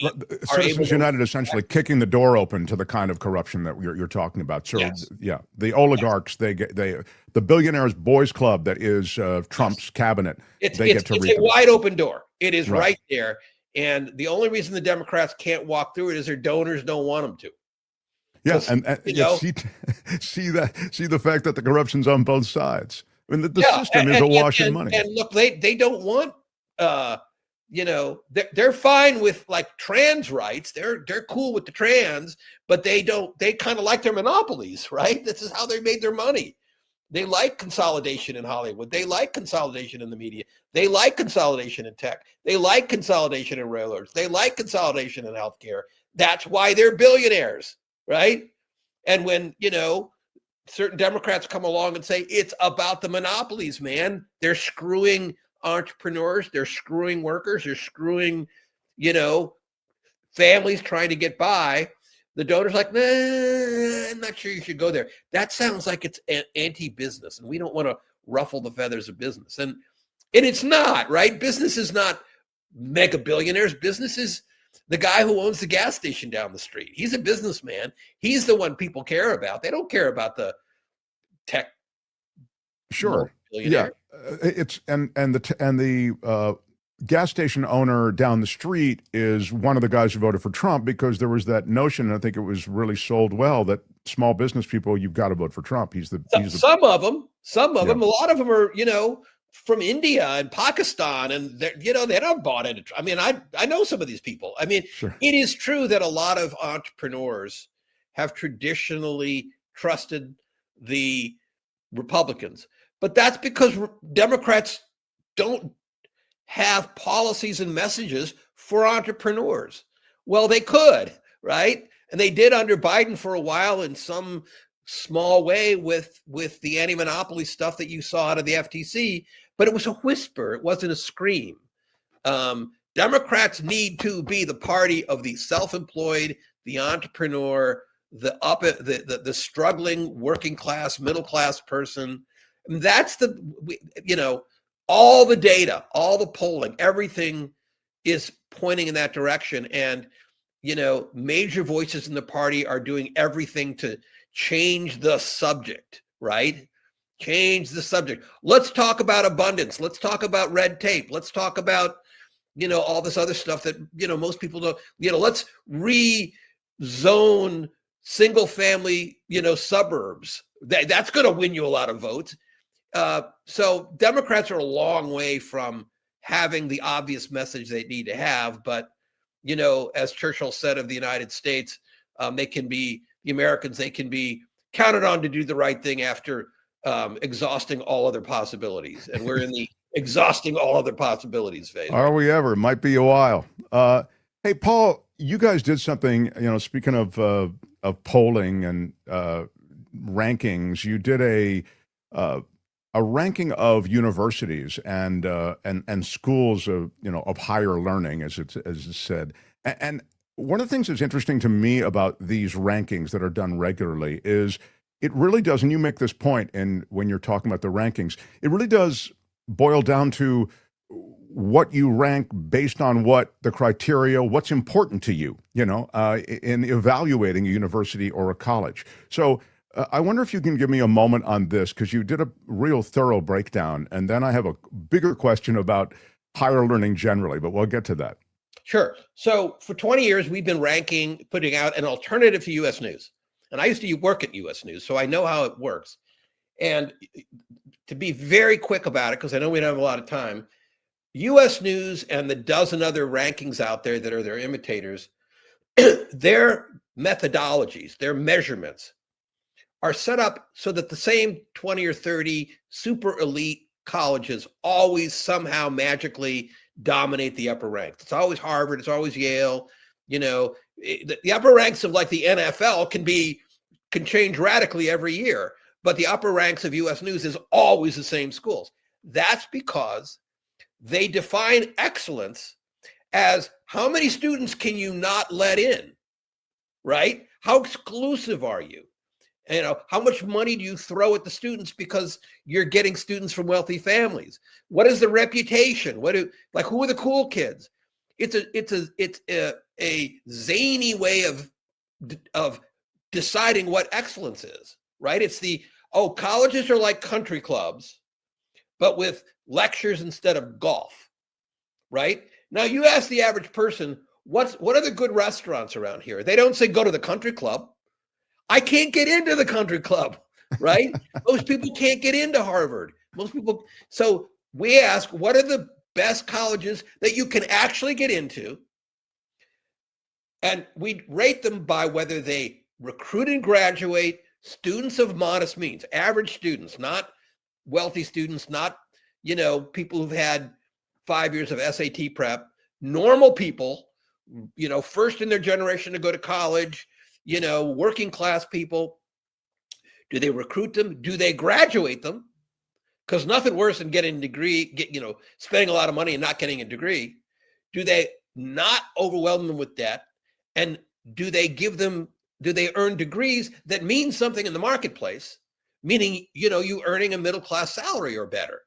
Citizens United essentially kicking the door open to the kind of corruption that you're talking about. So, yeah, the oligarchs, the billionaires' boys club that is Trump's cabinet, it's a wide open door. It is right there. And the only reason the Democrats can't walk through it is their donors don't want them to. Yeah, see the fact that the corruption's on both sides. I mean, the system is awash in money. And look, they don't want they're fine with like trans rights. They're cool with the trans, but they kind of like their monopolies, right? This is how they made their money. They like consolidation in Hollywood. They like consolidation in the media. They like consolidation in tech. They like consolidation in railroads. They like consolidation in healthcare. That's why they're billionaires, right? And when, certain Democrats come along and say, it's about the monopolies, man. They're screwing entrepreneurs, they're screwing workers, they're screwing, families trying to get by. The donor's like, nah, I'm not sure you should go there. That sounds like it's anti-business, and we don't want to ruffle the feathers of business. And it's not, right? Business is not mega billionaires. Business is the guy who owns the gas station down the street. He's a businessman. He's the one people care about. They don't care about the tech. Sure. Yeah. It's and the gas station owner down the street is one of the guys who voted for Trump because there was that notion, and I think it was really sold well, that small business people, you've got to vote for Trump. Some of them, a lot of them are, from India and Pakistan, and they don't bought into. I mean, I know some of these people. I mean, sure. It is true that a lot of entrepreneurs have traditionally trusted the Republicans, but that's because Democrats don't have policies and messages for entrepreneurs. Well, they could, right? And they did under Biden for a while in some small way with the anti-monopoly stuff that you saw out of the FTC, but it was a whisper. It wasn't a scream. Democrats need to be the party of the self-employed, the entrepreneur, the struggling working class, middle class person. And that's all the data, all the polling, everything is pointing in that direction. And, major voices in the party are doing everything to change the subject, right? Change the subject. Let's talk about abundance. Let's talk about red tape. Let's talk about, all this other stuff that, most people don't, let's rezone single family, suburbs. That's going to win you a lot of votes. So Democrats are a long way from having the obvious message they need to have. But, as Churchill said of the United States, they can be counted on to do the right thing after exhausting all other possibilities. And we're in the exhausting all other possibilities phase. Are we ever? Might be a while. Hey, Paul, you guys did something, speaking of polling and rankings, you did a ranking of universities and schools of higher learning, as it's said. And one of the things that's interesting to me about these rankings that are done regularly is it really does, and you make this point when you're talking about the rankings, it really does boil down to what you rank based on what the criteria, what's important to you, in evaluating a university or a college. So I wonder if you can give me a moment on this, because you did a real thorough breakdown. And then I have a bigger question about higher learning generally, but we'll get to that. Sure. So for 20 years, we've been putting out an alternative to U.S. News. And I used to work at U.S. News, so I know how it works. And to be very quick about it, because I know we don't have a lot of time, U.S. News and the dozen other rankings out there that are their imitators, their methodologies, their measurements are set up so that the same 20 or 30 super elite colleges always somehow magically dominate the upper ranks. It's always Harvard, it's always Yale. The upper ranks of like the NFL can change radically every year, but the upper ranks of U.S. News is always the same schools. That's because they define excellence as how many students can you not let in, right? How exclusive are you? How much money do you throw at the students because you're getting students from wealthy families? What is the reputation? Who are the cool kids? It's a zany way of deciding what excellence is, right? It's colleges are like country clubs, but with lectures instead of golf, right? Now you ask the average person, what are the good restaurants around here? They don't say go to the country club. I can't get into the country club, right? Most people can't get into Harvard. So we ask, what are the best colleges that you can actually get into? And we rate them by whether they recruit and graduate students of modest means, average students, not wealthy students, not, people who've had 5 years of SAT prep, normal people, first in their generation to go to college, working class people. Do they recruit them? Do they graduate them? Because nothing worse than getting a degree, spending a lot of money and not getting a degree. Do they not overwhelm them with debt? And do they earn degrees that mean something in the marketplace? Meaning, you earning a middle class salary or better.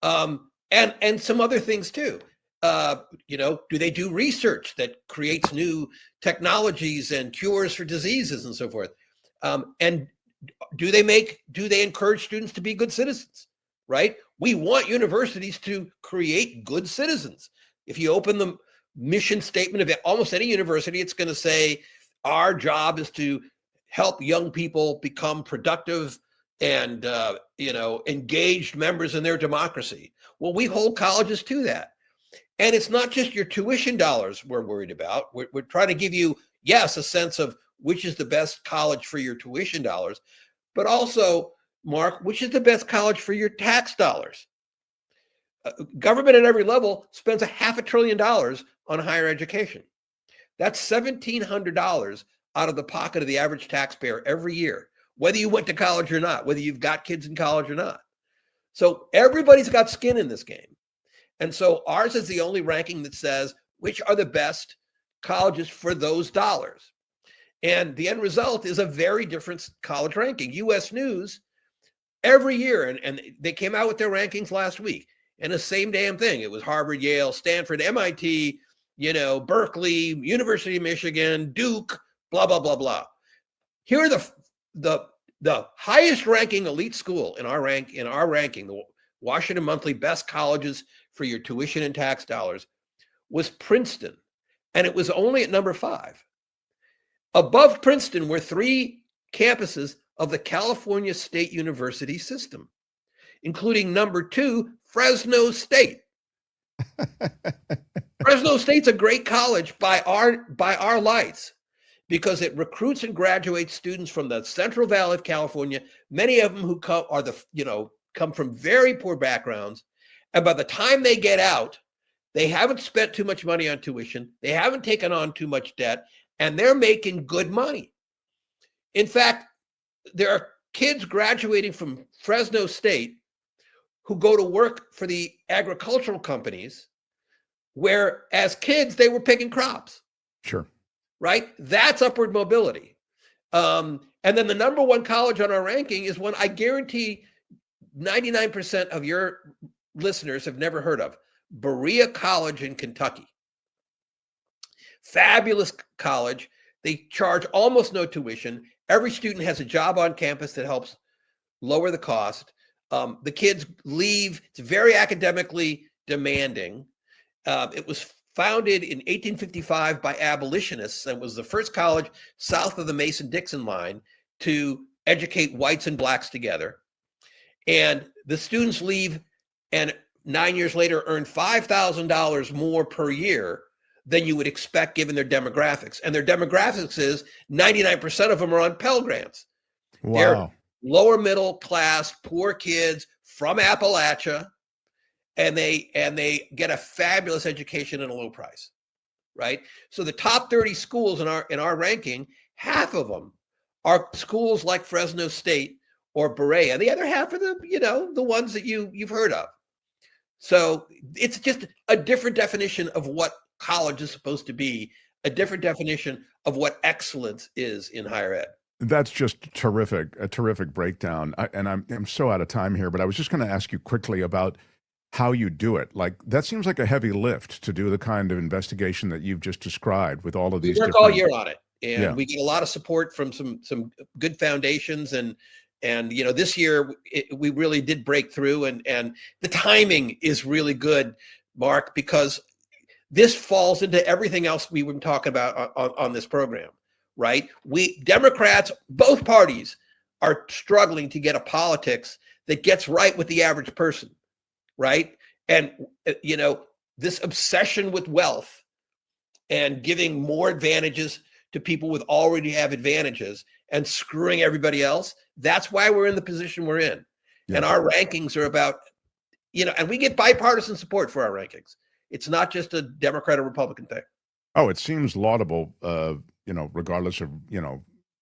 And some other things too. Do they do research that creates new technologies and cures for diseases and so forth? And do they encourage students to be good citizens, right? We want universities to create good citizens. If you open the mission statement of almost any university, it's going to say, our job is to help young people become productive and, engaged members in their democracy. Well, we hold colleges to that. And it's not just your tuition dollars we're worried about. We're trying to give you, yes, a sense of which is the best college for your tuition dollars, but also, Mark, which is the best college for your tax dollars. Government at every level spends $500 billion on higher education. That's $1,700 out of the pocket of the average taxpayer every year, whether you went to college or not, whether you've got kids in college or not. So everybody's got skin in this game. And so ours is the only ranking that says which are the best colleges for those dollars. And the end result is a very different college ranking. U.S. News, every year, and they came out with their rankings last week, and the same damn thing. It was Harvard, Yale, Stanford, MIT, Berkeley, University of Michigan, Duke, blah, blah, blah, blah. Here are the highest ranking elite school in our ranking, the Washington Monthy best colleges for your tuition and tax dollars, was Princeton, and it was only at number 5. Above Princeton were 3 campuses of the California State University system, including number 2, Fresno State. Fresno State's a great college by our lights, because it recruits and graduates students from the Central Valley of California, many of them who come from very poor backgrounds. And by the time they get out, they haven't spent too much money on tuition. They haven't taken on too much debt, and they're making good money. In fact, there are kids graduating from Fresno State who go to work for the agricultural companies where as kids, they were picking crops. Sure. Right? That's upward mobility. And then the number 1 college on our ranking is one I guarantee 99% of your listeners have never heard of, Berea College in Kentucky. Fabulous college. They charge almost no tuition. Every student has a job on campus that helps lower the cost. The kids leave. It's very academically demanding. It was founded in 1855 by abolitionists and was the first college south of the Mason-Dixon line to educate whites and blacks together. And the students leave and 9 years later earn $5,000 more per year than you would expect given their demographics. And their demographics is 99% of them are on Pell Grants. Wow. They're lower middle class, poor kids from Appalachia, and they get a fabulous education at a low price, right? So the top 30 schools in our ranking, half of them are schools like Fresno State or Berea. The other half are the ones that you've heard of. So it's just a different definition of what college is supposed to be, a different definition of what excellence is in higher ed. That's just terrific, a terrific breakdown. I'm so out of time here, but I was just going to ask you quickly about how you do it. Like, that seems like a heavy lift to do the kind of investigation that you've just described with all of these. We work all year on it, and we get a lot of support from some good foundations, and this year we really did break through, and the timing is really good, Mark, because this falls into everything else we've been talking about on this program, right? Democrats, both parties, are struggling to get a politics that gets right with the average person, right? And, this obsession with wealth and giving more advantages to people with already have advantages and screwing everybody else, that's why we're in the position we're in. Yeah. And our rankings are about, and we get bipartisan support for our rankings. It's not just a Democrat or Republican thing. Oh, it seems laudable, regardless of,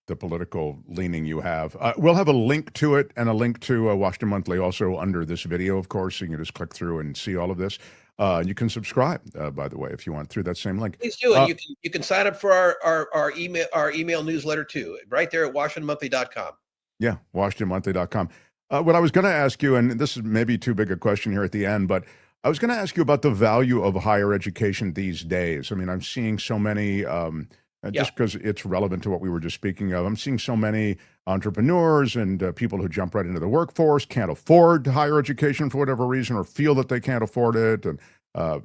the political leaning you have. We'll have a link to it and a link to Washington Monthly also under this video, of course. So you can just click through and see all of this. You can subscribe, by the way, if you want, through that same link. Please do. And you can sign up for our email newsletter too, right there at WashingtonMonthy.com. Yeah, WashingtonMonthy.com. What I was going to ask you, and this is maybe too big a question here at the end, but I was going to ask you about the value of higher education these days. I mean, I'm seeing so many, just because it's relevant to what we were just speaking of, I'm seeing so many entrepreneurs and people who jump right into the workforce, can't afford higher education for whatever reason, or feel that they can't afford it. And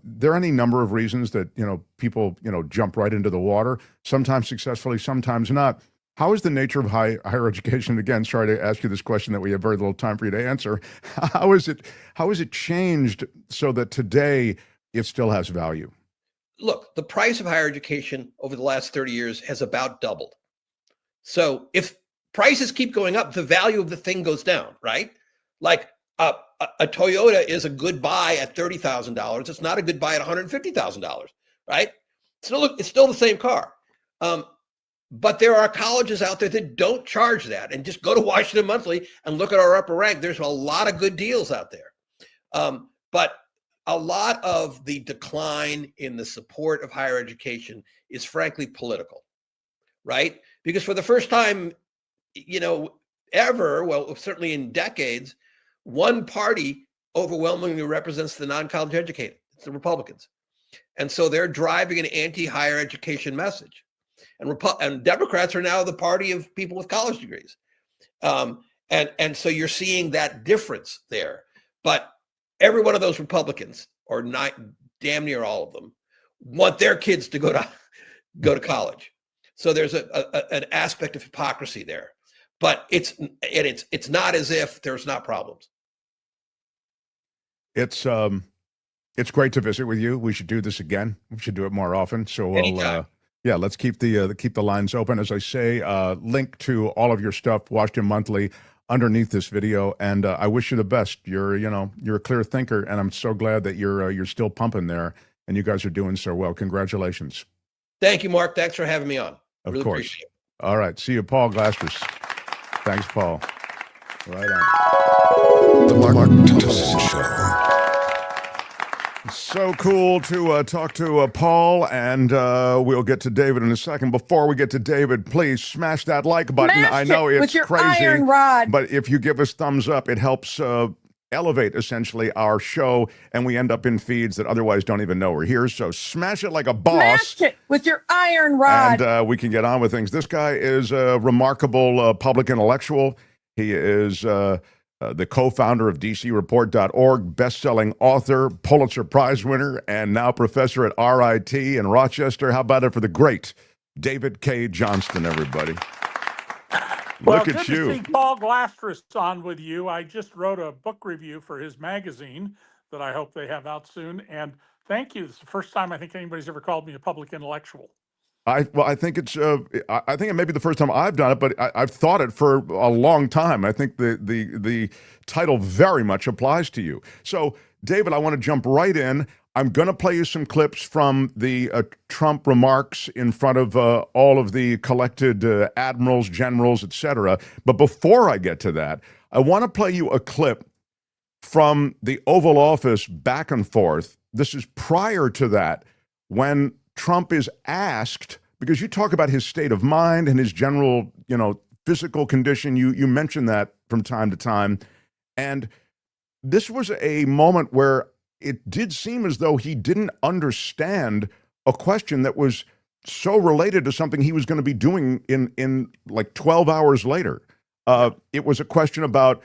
there are any number of reasons that, people, jump right into the water, sometimes successfully, sometimes not. How is the nature of higher education? Again, sorry to ask you this question that we have very little time for you to answer. How is it changed so that today it still has value? Look, the price of higher education over the last 30 years has about doubled. So if prices keep going up, the value of the thing goes down, right? Like a Toyota is a good buy at $30,000. It's not a good buy at $150,000, right? It's still the same car. But there are colleges out there that don't charge that. And just go to Washington Monthly and look at our upper rank. There's a lot of good deals out there. But a lot of the decline in the support of higher education is frankly political, right? Because for the first time, ever, well, certainly in decades, one party overwhelmingly represents the non-college educated. It's the Republicans. And so they're driving an anti-higher education message. And Democrats are now the party of people with college degrees. And so you're seeing that difference there. But every one of those Republicans, or not damn near all of them, want their kids to go to college. So there's an aspect of hypocrisy there. But it's not as if there's not problems. It's great to visit with you. We should do this again. We should do it more often. So we'll let's keep the lines open. As I say, link to all of your stuff, Washington Monthly, underneath this video. And I wish you the best. You're a clear thinker, and I'm so glad that you're still pumping there, and you guys are doing so well. Congratulations. Thank you, Mark. Thanks for having me on. Of course. Appreciate it. All right. See you, Paul Glastris. Thanks, Paul. Right on. The Mark Thompson Show. So cool to talk to Paul, and we'll get to David in a second. Before we get to David, please smash that like button. I know it's with your crazy, iron rod. but if you give us thumbs up, it helps elevate essentially our show, and we end up in feeds that otherwise don't even know we're here. So smash it like a boss. Smash it with your iron rod. And we can get on with things. This guy is a remarkable public intellectual. He is the co-founder of DCReport.org, best-selling author, Pulitzer Prize winner, and now professor at RIT in Rochester. How about it for the great David Cay Johnston, everybody? Look at you. Good to see Paul Glastris on with you. I just wrote a book review for his magazine that I hope they have out soon. And thank you. It's the first time I think anybody's ever called me a public intellectual. I think it's I think it may be the first time I've done it, but I've thought it for a long time. I think the title very much applies to you. So, David, I want to jump right in. I'm going to play you some clips from the Trump remarks in front of all of the collected admirals, generals, etc. But before I get to that, I want to play you a clip from the Oval Office back and forth. This is prior to that, when Trump is asked, because you talk about his state of mind and his general, physical condition. You mention that from time to time. And this was a moment where it did seem as though he didn't understand a question that was so related to something he was going to be doing in like 12 hours later. It was a question about,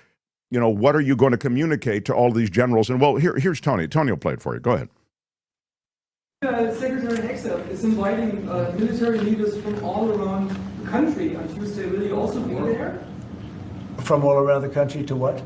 what are you going to communicate to all these generals? And well, here's Tony. Tony will play it for you. Go ahead. Secretary Hexel is inviting military leaders from all around the country on Tuesday. Will you also be there? From all around the country to what?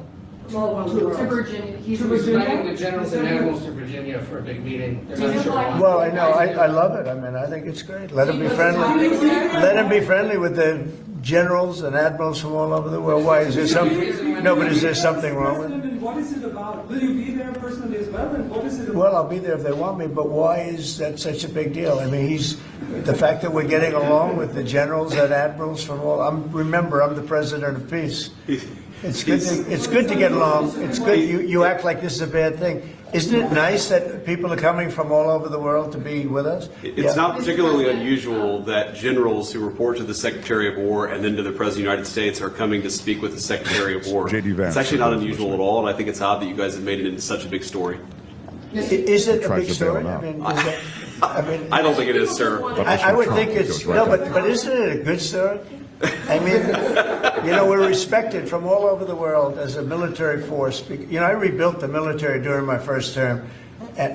To Virginia. He's inviting the generals and admirals to Virginia for a big meeting. Well, I know. I love it. I mean, I think it's great. Let him be friendly. Let him be friendly with the generals and admirals from all over the world. Why is there something? No, but is there something wrong with it? What is it about? Will you be there personally as well? And what is it about? Well, I'll be there if they want me, but why is that such a big deal? I mean, the fact that we're getting along with the generals and admirals from all. Remember, I'm the president of peace. It's good to get along. It's good. You act like this is a bad thing. Isn't it nice that people are coming from all over the world to be with us? It's not particularly unusual that generals who report to the Secretary of War and then to the President of the United States are coming to speak with the Secretary of War. JD Vance. It's actually not unusual at all, and I think it's odd that you guys have made it into such a big story. Is it a big story? I don't think it is, sir. I would think it's no, but isn't it a good story? I mean, we're respected from all over the world as a military force. I rebuilt the military during my first term,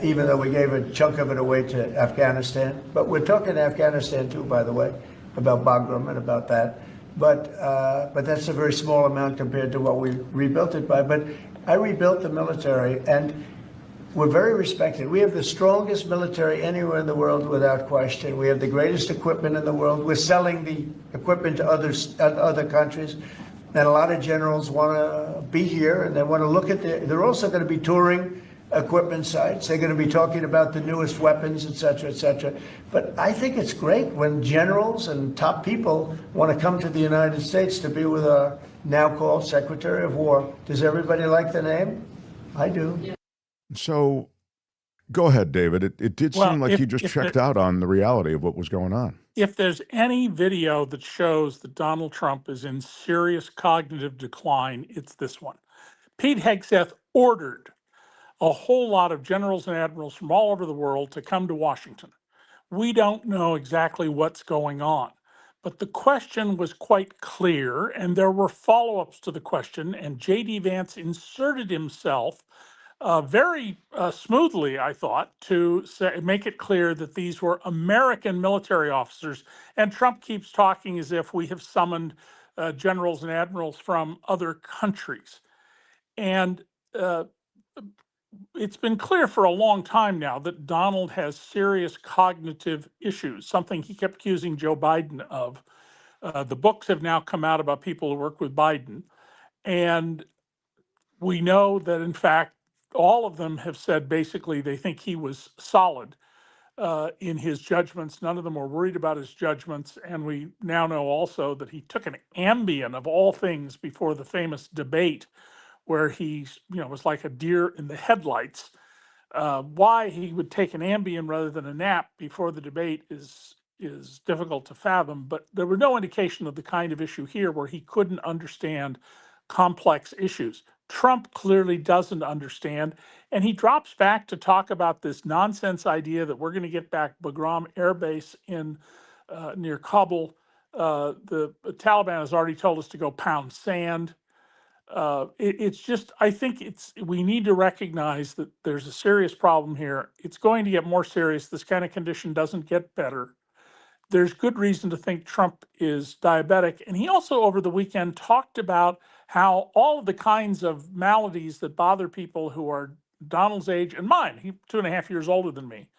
even though we gave a chunk of it away to Afghanistan. But we're talking Afghanistan too, by the way, about Bagram and about that. But that's a very small amount compared to what we rebuilt it by. But I rebuilt the military, and we're very respected. We have the strongest military anywhere in the world without question. We have the greatest equipment in the world. We're selling the equipment to other countries. And a lot of generals want to be here, and they want to look at they're also going to be touring equipment sites. They're going to be talking about the newest weapons, et cetera, et cetera. But I think it's great when generals and top people want to come to the United States to be with our now called Secretary of War. Does everybody like the name? I do. Yeah. So go ahead, David. It did seem like you just checked out on the reality of what was going on. If there's any video that shows that Donald Trump is in serious cognitive decline, it's this one. Pete Hegseth ordered a whole lot of generals and admirals from all over the world to come to Washington. We don't know exactly what's going on, but the question was quite clear, and there were follow-ups to the question, and JD Vance inserted himself very smoothly, I thought, to make it clear that these were American military officers. And Trump keeps talking as if we have summoned generals and admirals from other countries. And it's been clear for a long time now that Donald has serious cognitive issues, something he kept accusing Joe Biden of. The books have now come out about people who work with Biden. And we know that, in fact, all of them have said basically they think he was solid in his judgments. None of them were worried about his judgments. And we now know also that he took an Ambien of all things before the famous debate where he was like a deer in the headlights. Why he would take an Ambien rather than a nap before the debate is difficult to fathom. But there was no indication of the kind of issue here where he couldn't understand complex issues. Trump clearly doesn't understand. And he drops back to talk about this nonsense idea that we're going to get back Bagram Air Base in near Kabul. The Taliban has already told us to go pound sand. It's just, I think we need to recognize that there's a serious problem here. It's going to get more serious. This kind of condition doesn't get better. There's good reason to think Trump is diabetic. And he also, over the weekend, talked about how all of the kinds of maladies that bother people who are Donald's age and mine, he's 2.5 years older than me,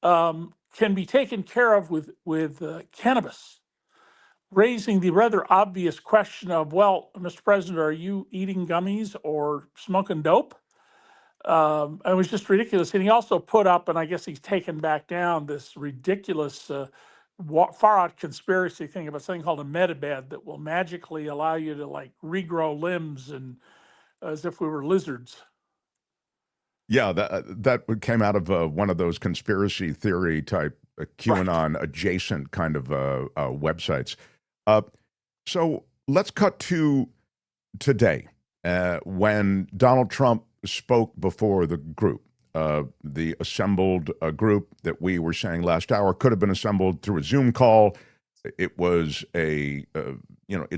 can be taken care of with cannabis, raising the rather obvious question of, well, Mr. President, are you eating gummies or smoking dope? It was just ridiculous. And he also put up, and I guess he's taken back down, this ridiculous far out conspiracy thing about something called a metabed that will magically allow you to like regrow limbs and as if we were lizards. Yeah, that came out of one of those conspiracy theory type QAnon adjacent kind of websites. So let's cut to today when Donald Trump spoke before the group. The assembled group that we were saying last hour could have been assembled through a Zoom call. It was it's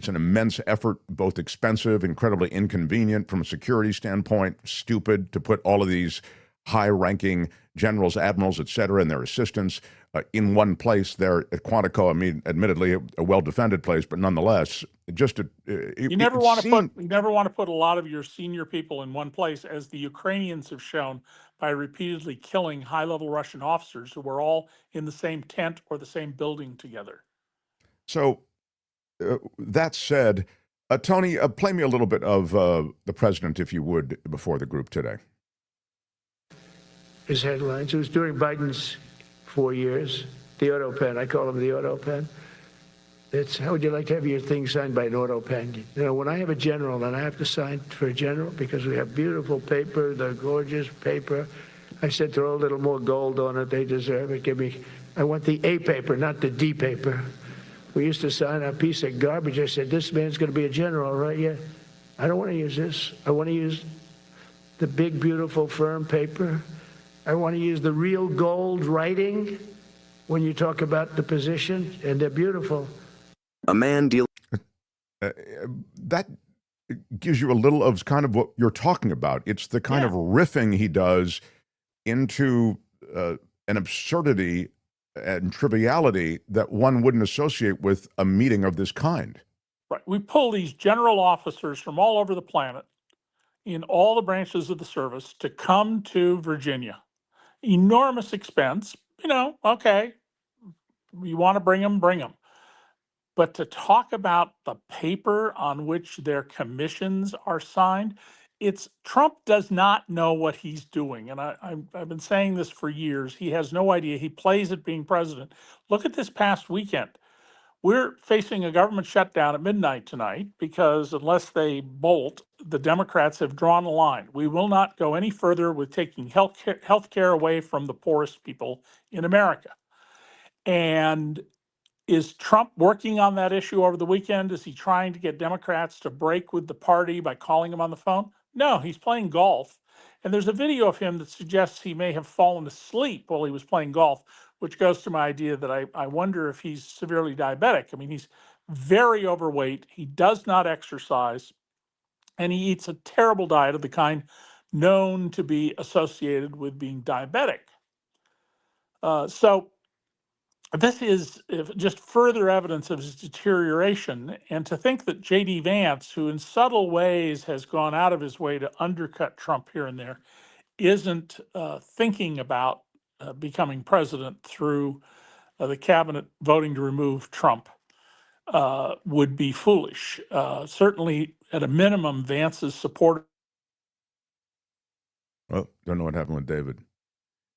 an immense effort, both expensive, incredibly inconvenient from a security standpoint, stupid to put all of these high-ranking generals, admirals, et cetera, and their assistants in one place there at Quantico. I mean, admittedly, a well-defended place, but nonetheless, you never want to put a lot of your senior people in one place, as the Ukrainians have shown by repeatedly killing high-level Russian officers who were all in the same tent or the same building together. So that said, Tony, play me a little bit of the president, if you would, before the group today. His headlines. It was during Biden's 4 years. The auto pen. I call him the auto pen. It's, how would you like to have your thing signed by an auto pen? You know, when I have a general and I have to sign for a general because we have beautiful paper, the gorgeous paper, I said throw a little more gold on it. They deserve it. I want the A paper, not the D paper. We used to sign a piece of garbage. I said, this man's going to be a general, right? Yeah. I don't want to use this. I want to use the big, beautiful, firm paper. I want to use the real gold writing when you talk about the position, and they're beautiful. A man deal. That gives you a little of kind of what you're talking about. It's the kind of riffing he does into an absurdity and triviality that one wouldn't associate with a meeting of this kind. Right. We pull these general officers from all over the planet in all the branches of the service to come to Virginia. Enormous expense. Okay, you want to bring them, bring them. But to talk about the paper on which their commissions are signed, Trump does not know what he's doing. And I've been saying this for years. He has no idea. He plays at being president. Look at this past weekend. We're facing a government shutdown at midnight tonight because unless they bolt, the Democrats have drawn a line. We will not go any further with taking health care away from the poorest people in America. And is Trump working on that issue over the weekend? Is he trying to get Democrats to break with the party by calling him on the phone? No, he's playing golf. And there's a video of him that suggests he may have fallen asleep while he was playing golf, which goes to my idea that I wonder if he's severely diabetic. I mean, he's very overweight. He does not exercise, and he eats a terrible diet of the kind known to be associated with being diabetic. So this is just further evidence of his deterioration. And to think that JD Vance, who in subtle ways has gone out of his way to undercut Trump here and there, isn't thinking about becoming president through the cabinet voting to remove Trump would be foolish. Certainly, at a minimum, Vance's support. Well, don't know what happened with David.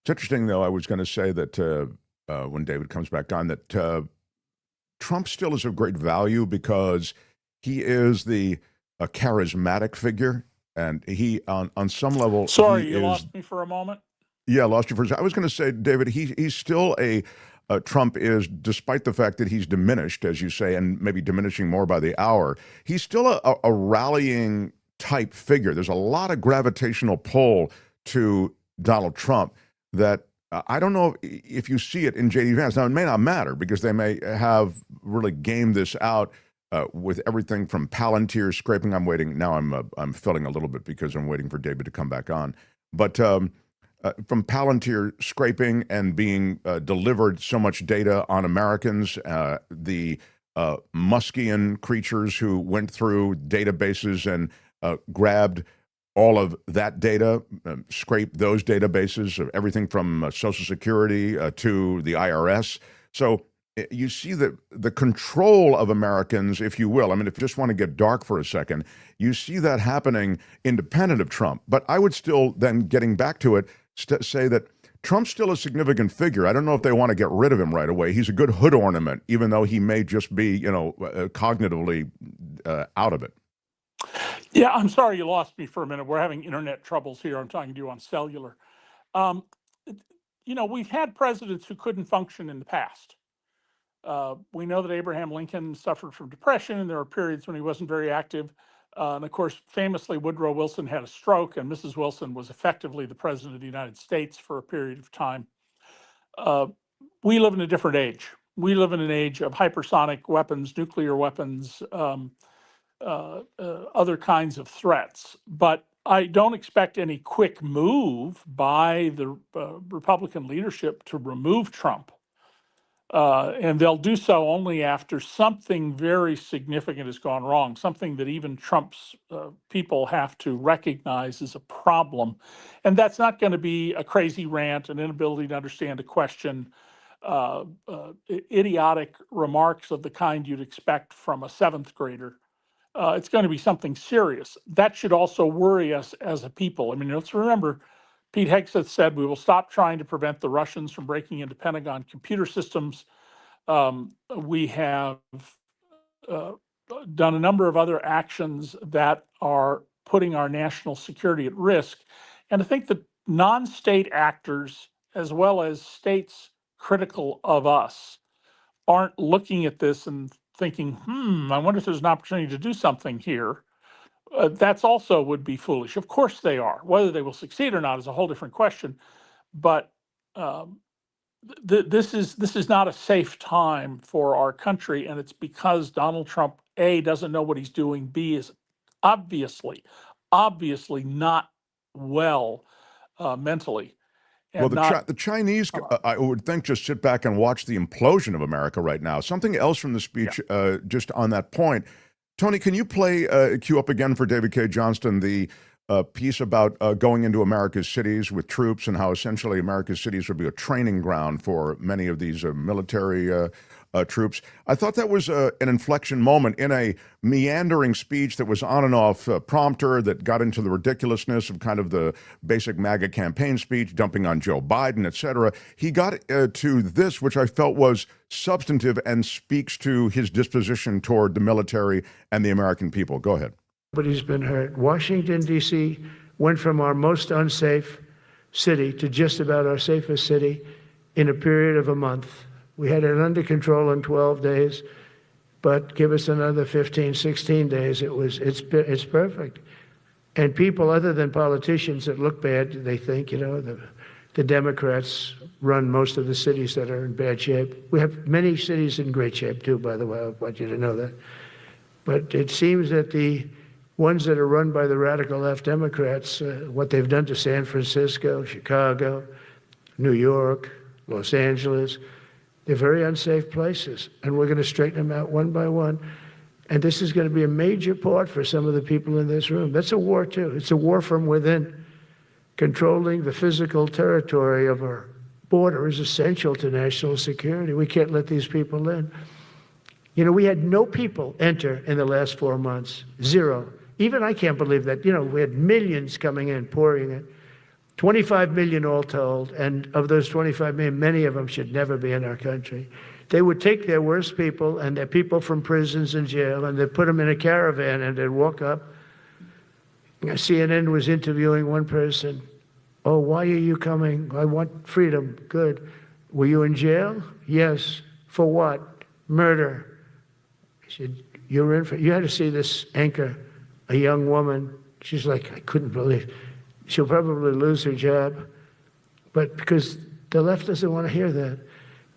It's interesting, though. I was going to say that when David comes back on, that Trump still is of great value because he is a charismatic figure, and he on some level. Sorry, you lost me for a moment. Yeah, lost you for a second. I was going to say, David, he's still Trump is, despite the fact that he's diminished, as you say, and maybe diminishing more by the hour, he's still a rallying type figure. There's a lot of gravitational pull to Donald Trump that I don't know if you see it in JD Vance. Now, it may not matter because they may have really gamed this out with everything from Palantir scraping. I'm waiting. Now I'm filling a little bit because I'm waiting for David to come back on. But from Palantir scraping and being delivered so much data on Americans, the Muskian creatures who went through databases and grabbed all of that data, scraped those databases, of everything from Social Security to the IRS. So you see the control of Americans, if you will. I mean, if you just want to get dark for a second, you see that happening independent of Trump. But I would still, then getting back to it, say that Trump's still a significant figure. I don't know if they want to get rid of him right away. He's a good hood ornament, even though he may just be, cognitively out of it. Yeah, I'm sorry you lost me for a minute. We're having internet troubles here. I'm talking to you on cellular. We've had presidents who couldn't function in the past. We know that Abraham Lincoln suffered from depression, and there were periods when he wasn't very active. And of course, famously, Woodrow Wilson had a stroke, and Mrs. Wilson was effectively the president of the United States for a period of time. We live in a different age. We live in an age of hypersonic weapons, nuclear weapons, other kinds of threats. But I don't expect any quick move by the Republican leadership to remove Trump. And they'll do so only after something very significant has gone wrong, something that even Trump's people have to recognize as a problem. And that's not going to be a crazy rant, an inability to understand a question, idiotic remarks of the kind you'd expect from a seventh grader. It's going to be something serious. That should also worry us as a people. I mean, let's remember, Pete Hegseth said we will stop trying to prevent the Russians from breaking into Pentagon computer systems. We have done a number of other actions that are putting our national security at risk. And I think that non-state actors, as well as states critical of us, aren't looking at this and thinking, I wonder if there's an opportunity to do something here. That's also would be foolish. Of course they are. Whether they will succeed or not is a whole different question. But this is not a safe time for our country, and it's because Donald Trump, A, doesn't know what he's doing, B, is obviously not well mentally. Well, the Chinese, I would think, just sit back and watch the implosion of America right now. Something else from the speech, just on that point. Tony, can you cue up again for David Cay Johnston, the piece about going into America's cities with troops and how essentially America's cities would be a training ground for many of these military troops. I thought that was an inflection moment in a meandering speech that was on and off prompter that got into the ridiculousness of kind of the basic MAGA campaign speech, dumping on Joe Biden, et cetera. He got to this, which I felt was substantive and speaks to his disposition toward the military and the American people. Go ahead. Nobody's been hurt. Washington, D.C. went from our most unsafe city to just about our safest city in a period of a month. We had it under control in 12 days, but give us another 15, 16 days. It's perfect. And people other than politicians that look bad, they think, the Democrats run most of the cities that are in bad shape. We have many cities in great shape too, by the way. I want you to know that. But it seems that the ones that are run by the radical left Democrats, what they've done to San Francisco, Chicago, New York, Los Angeles, they're very unsafe places, and we're going to straighten them out one by one. And this is going to be a major part for some of the people in this room. That's a war, too. It's a war from within. Controlling the physical territory of our border is essential to national security. We can't let these people in. We had no people enter in the last 4 months. Zero. Even I can't believe that. We had millions coming in, pouring in. 25 million all told, and of those 25 million, many of them should never be in our country. They would take their worst people and their people from prisons and jail, and they'd put them in a caravan, and they'd walk up. CNN was interviewing one person. Oh, why are you coming? I want freedom. Good. Were you in jail? Yes. For what? Murder. He said, you had to see this anchor, a young woman She's like, I couldn't believe. She'll probably lose her job, but because the left doesn't want to hear that.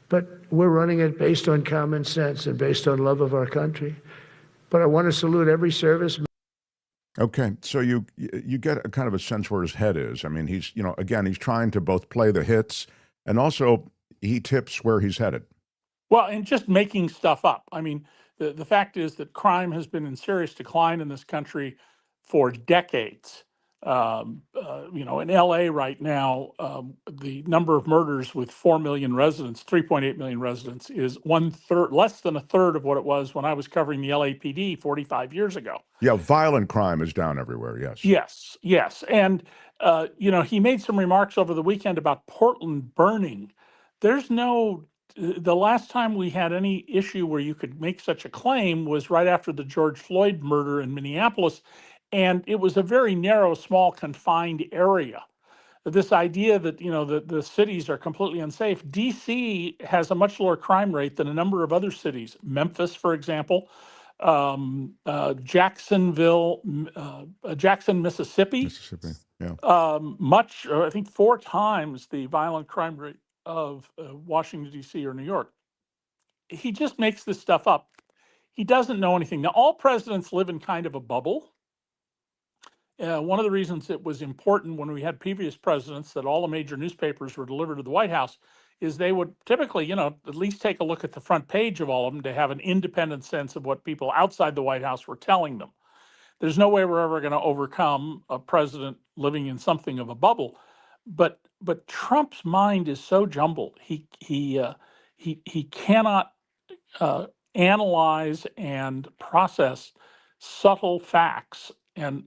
But we're running it based on common sense and based on love of our country. But I want to salute every service. Okay, so you get a kind of a sense where his head is. I mean, he's, again, he's trying to both play the hits and also he tips where he's headed. Well, and just making stuff up. I mean, the fact is that crime has been in serious decline in this country for decades. In LA right now, the number of murders with 4 million residents, 3.8 million residents, is less than a third of what it was when I was covering the LAPD 45 years ago. Yeah, violent crime is down everywhere, yes. Yes. And, he made some remarks over the weekend about Portland burning. The last time we had any issue where you could make such a claim was right after the George Floyd murder in Minneapolis. And it was a very narrow, small, confined area. This idea that, the cities are completely unsafe. DC has a much lower crime rate than a number of other cities. Memphis, for example, Jackson, Mississippi, yeah. I think 4 times the violent crime rate of Washington, D.C. or New York. He just makes this stuff up. He doesn't know anything. Now, all presidents live in kind of a bubble. One of the reasons it was important when we had previous presidents that all the major newspapers were delivered to the White House is they would typically, at least take a look at the front page of all of them to have an independent sense of what people outside the White House were telling them. There's no way we're ever going to overcome a president living in something of a bubble. But Trump's mind is so jumbled. He cannot analyze and process subtle facts, and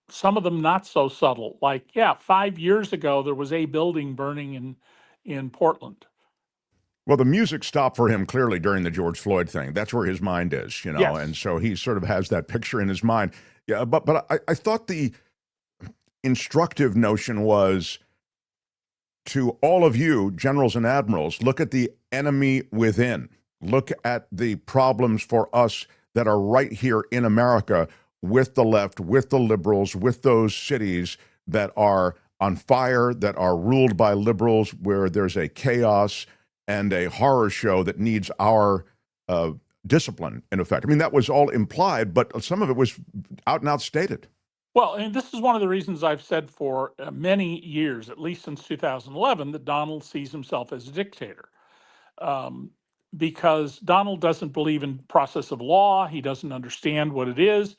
some of them not so subtle. Like, 5 years ago there was a building burning in Portland. Well, the music stopped for him clearly during the George Floyd thing. That's where his mind is, Yes. And so he sort of has that picture in his mind. Yeah, but I thought the instructive notion was, to all of you, generals and admirals, look at the enemy within. Look at the problems for us that are right here in America with the left, with the liberals, with those cities that are on fire, that are ruled by liberals, where there's a chaos and a horror show that needs our discipline, in effect. I mean, that was all implied, but some of it was out and out stated. Well, and this is one of the reasons I've said for many years, at least since 2011, that Donald sees himself as a dictator. Because Donald doesn't believe in process of law. He doesn't understand what it is.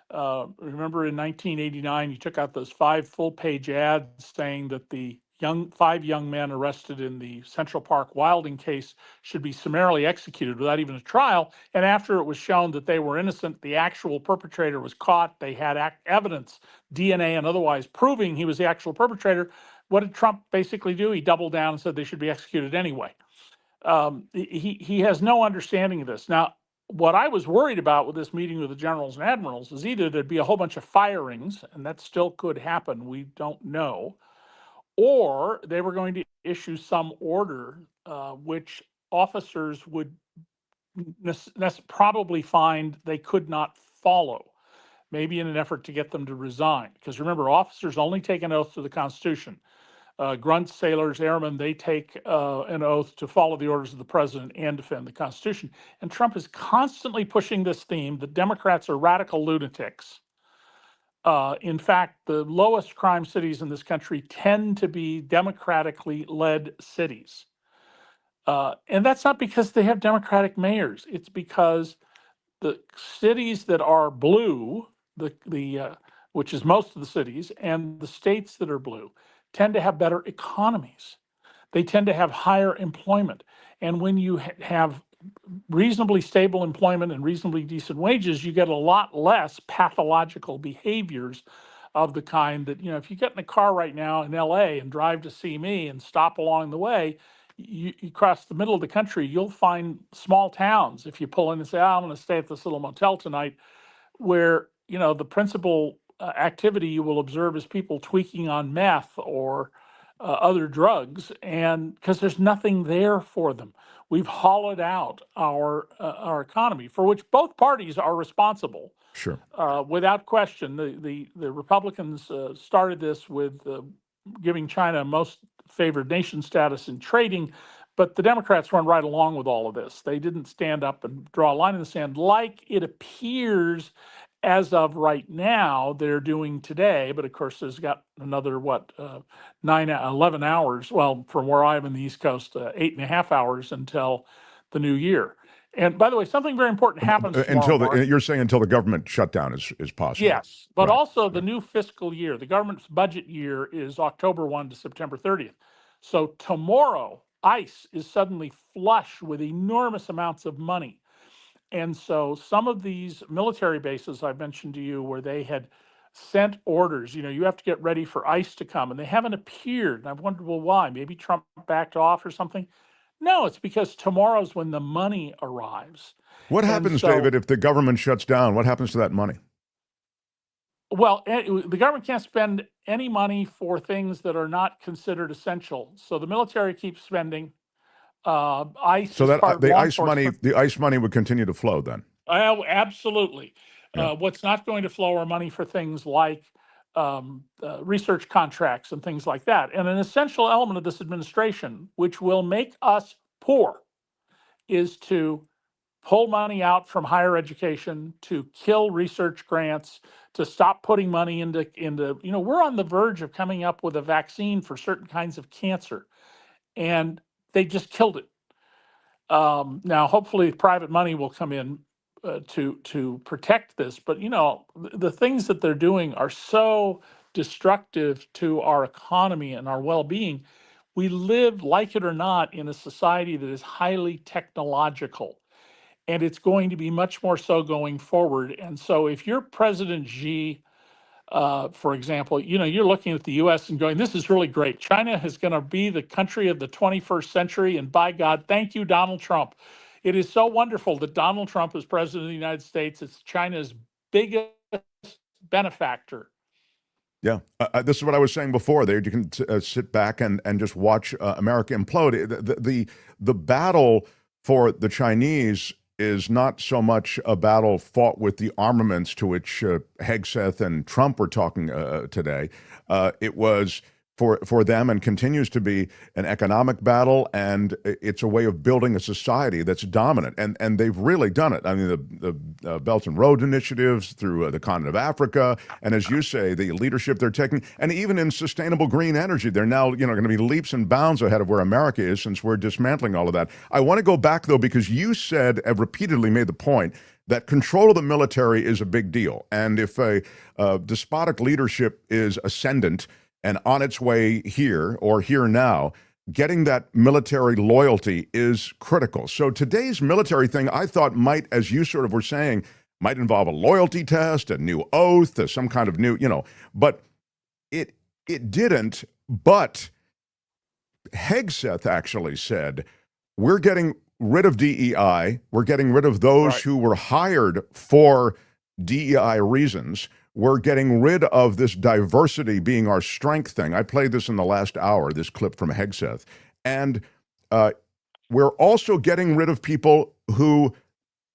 Remember in 1989, you took out those 5 full-page ads saying that the 5 young men arrested in the Central Park wilding case should be summarily executed without even a trial. And after it was shown that they were innocent, the actual perpetrator was caught. They had evidence, DNA and otherwise, proving he was the actual perpetrator. What did Trump basically do? He doubled down and said they should be executed anyway. He has no understanding of this. Now, what I was worried about with this meeting with the generals and admirals is either there'd be a whole bunch of firings, and that still could happen, we don't know, or they were going to issue some order which officers would probably find they could not follow, maybe in an effort to get them to resign. Because remember, officers only take an oath to the Constitution. Grunts, sailors, airmen, they take an oath to follow the orders of the president and defend the Constitution. And Trump is constantly pushing this theme that Democrats are radical lunatics. In fact, the lowest crime cities in this country tend to be democratically led cities. And that's not because they have Democratic mayors. It's because the cities that are blue, which is most of the cities, and the states that are blue, tend to have better economies. They tend to have higher employment. And when you have reasonably stable employment and reasonably decent wages, you get a lot less pathological behaviors of the kind that, if you get in a car right now in LA and drive to see me and stop along the way, you cross the middle of the country, you'll find small towns, if you pull in and say, I'm going to stay at this little motel tonight, where, the principal activity you will observe is people tweaking on meth or other drugs, and because there's nothing there for them. We've hollowed out our economy, for which both parties are responsible. Sure. Without question, the Republicans started this with giving China most favored nation status in trading, but the Democrats run right along with all of this. They didn't stand up and draw a line in the sand like it appears as of right now they're doing today. But of course, there's got another, 11 hours. Well, from where I'm in the East Coast, 8.5 hours until the new year. And by the way, something very important happens tomorrow, Mark. You're saying until the government shutdown is possible. Yes, but Right. also the new fiscal year. The government's budget year is October 1 to September 30th. So tomorrow, ICE is suddenly flush with enormous amounts of money. And so some of these military bases I've mentioned to you where they had sent orders, you have to get ready for ICE to come, and they haven't appeared. And I've wondered, well, why? Maybe Trump backed off or something? No, it's because tomorrow's when the money arrives. What happens, David, if the government shuts down? What happens to that money? Well, the government can't spend any money for things that are not considered essential. So the military keeps spending. ICE. So that the ICE money would continue to flow then. Absolutely. Yeah. What's not going to flow are money for things like research contracts and things like that. And an essential element of this administration, which will make us poor, is to pull money out from higher education, to kill research grants, to stop putting money into we're on the verge of coming up with a vaccine for certain kinds of cancer, and they just killed it. Now, hopefully, private money will come in to protect this. But the things that they're doing are so destructive to our economy and our well-being. We live, like it or not, in a society that is highly technological, and it's going to be much more so going forward. And so, if you're President Xi, for example, you're looking at the U.S. and going, this is really great. China is going to be the country of the 21st century. And by God, thank you, Donald Trump. It is so wonderful that Donald Trump is president of the United States. It's China's biggest benefactor. Yeah, this is what I was saying before. There, you can sit back and just watch America implode. The battle for the Chinese is not so much a battle fought with the armaments to which Hegseth and Trump were talking today. It was for them and continues to be an economic battle, and it's a way of building a society that's dominant. And they've really done it. I mean, the Belt and Road initiatives through the continent of Africa, and as you say, the leadership they're taking, and even in sustainable green energy, they're now going to be leaps and bounds ahead of where America is since we're dismantling all of that. I want to go back though, because you said, have repeatedly made the point that control of the military is a big deal, and if a despotic leadership is ascendant and on its way here or here now, getting that military loyalty is critical. So today's military thing, I thought might, as you sort of were saying, might involve a loyalty test, a new oath, some kind of new, but it didn't. But Hegseth actually said, we're getting rid of DEI. We're getting rid of those who were hired for DEI reasons. We're getting rid of this diversity being our strength thing. I played this in the last hour, this clip from Hegseth. And we're also getting rid of people who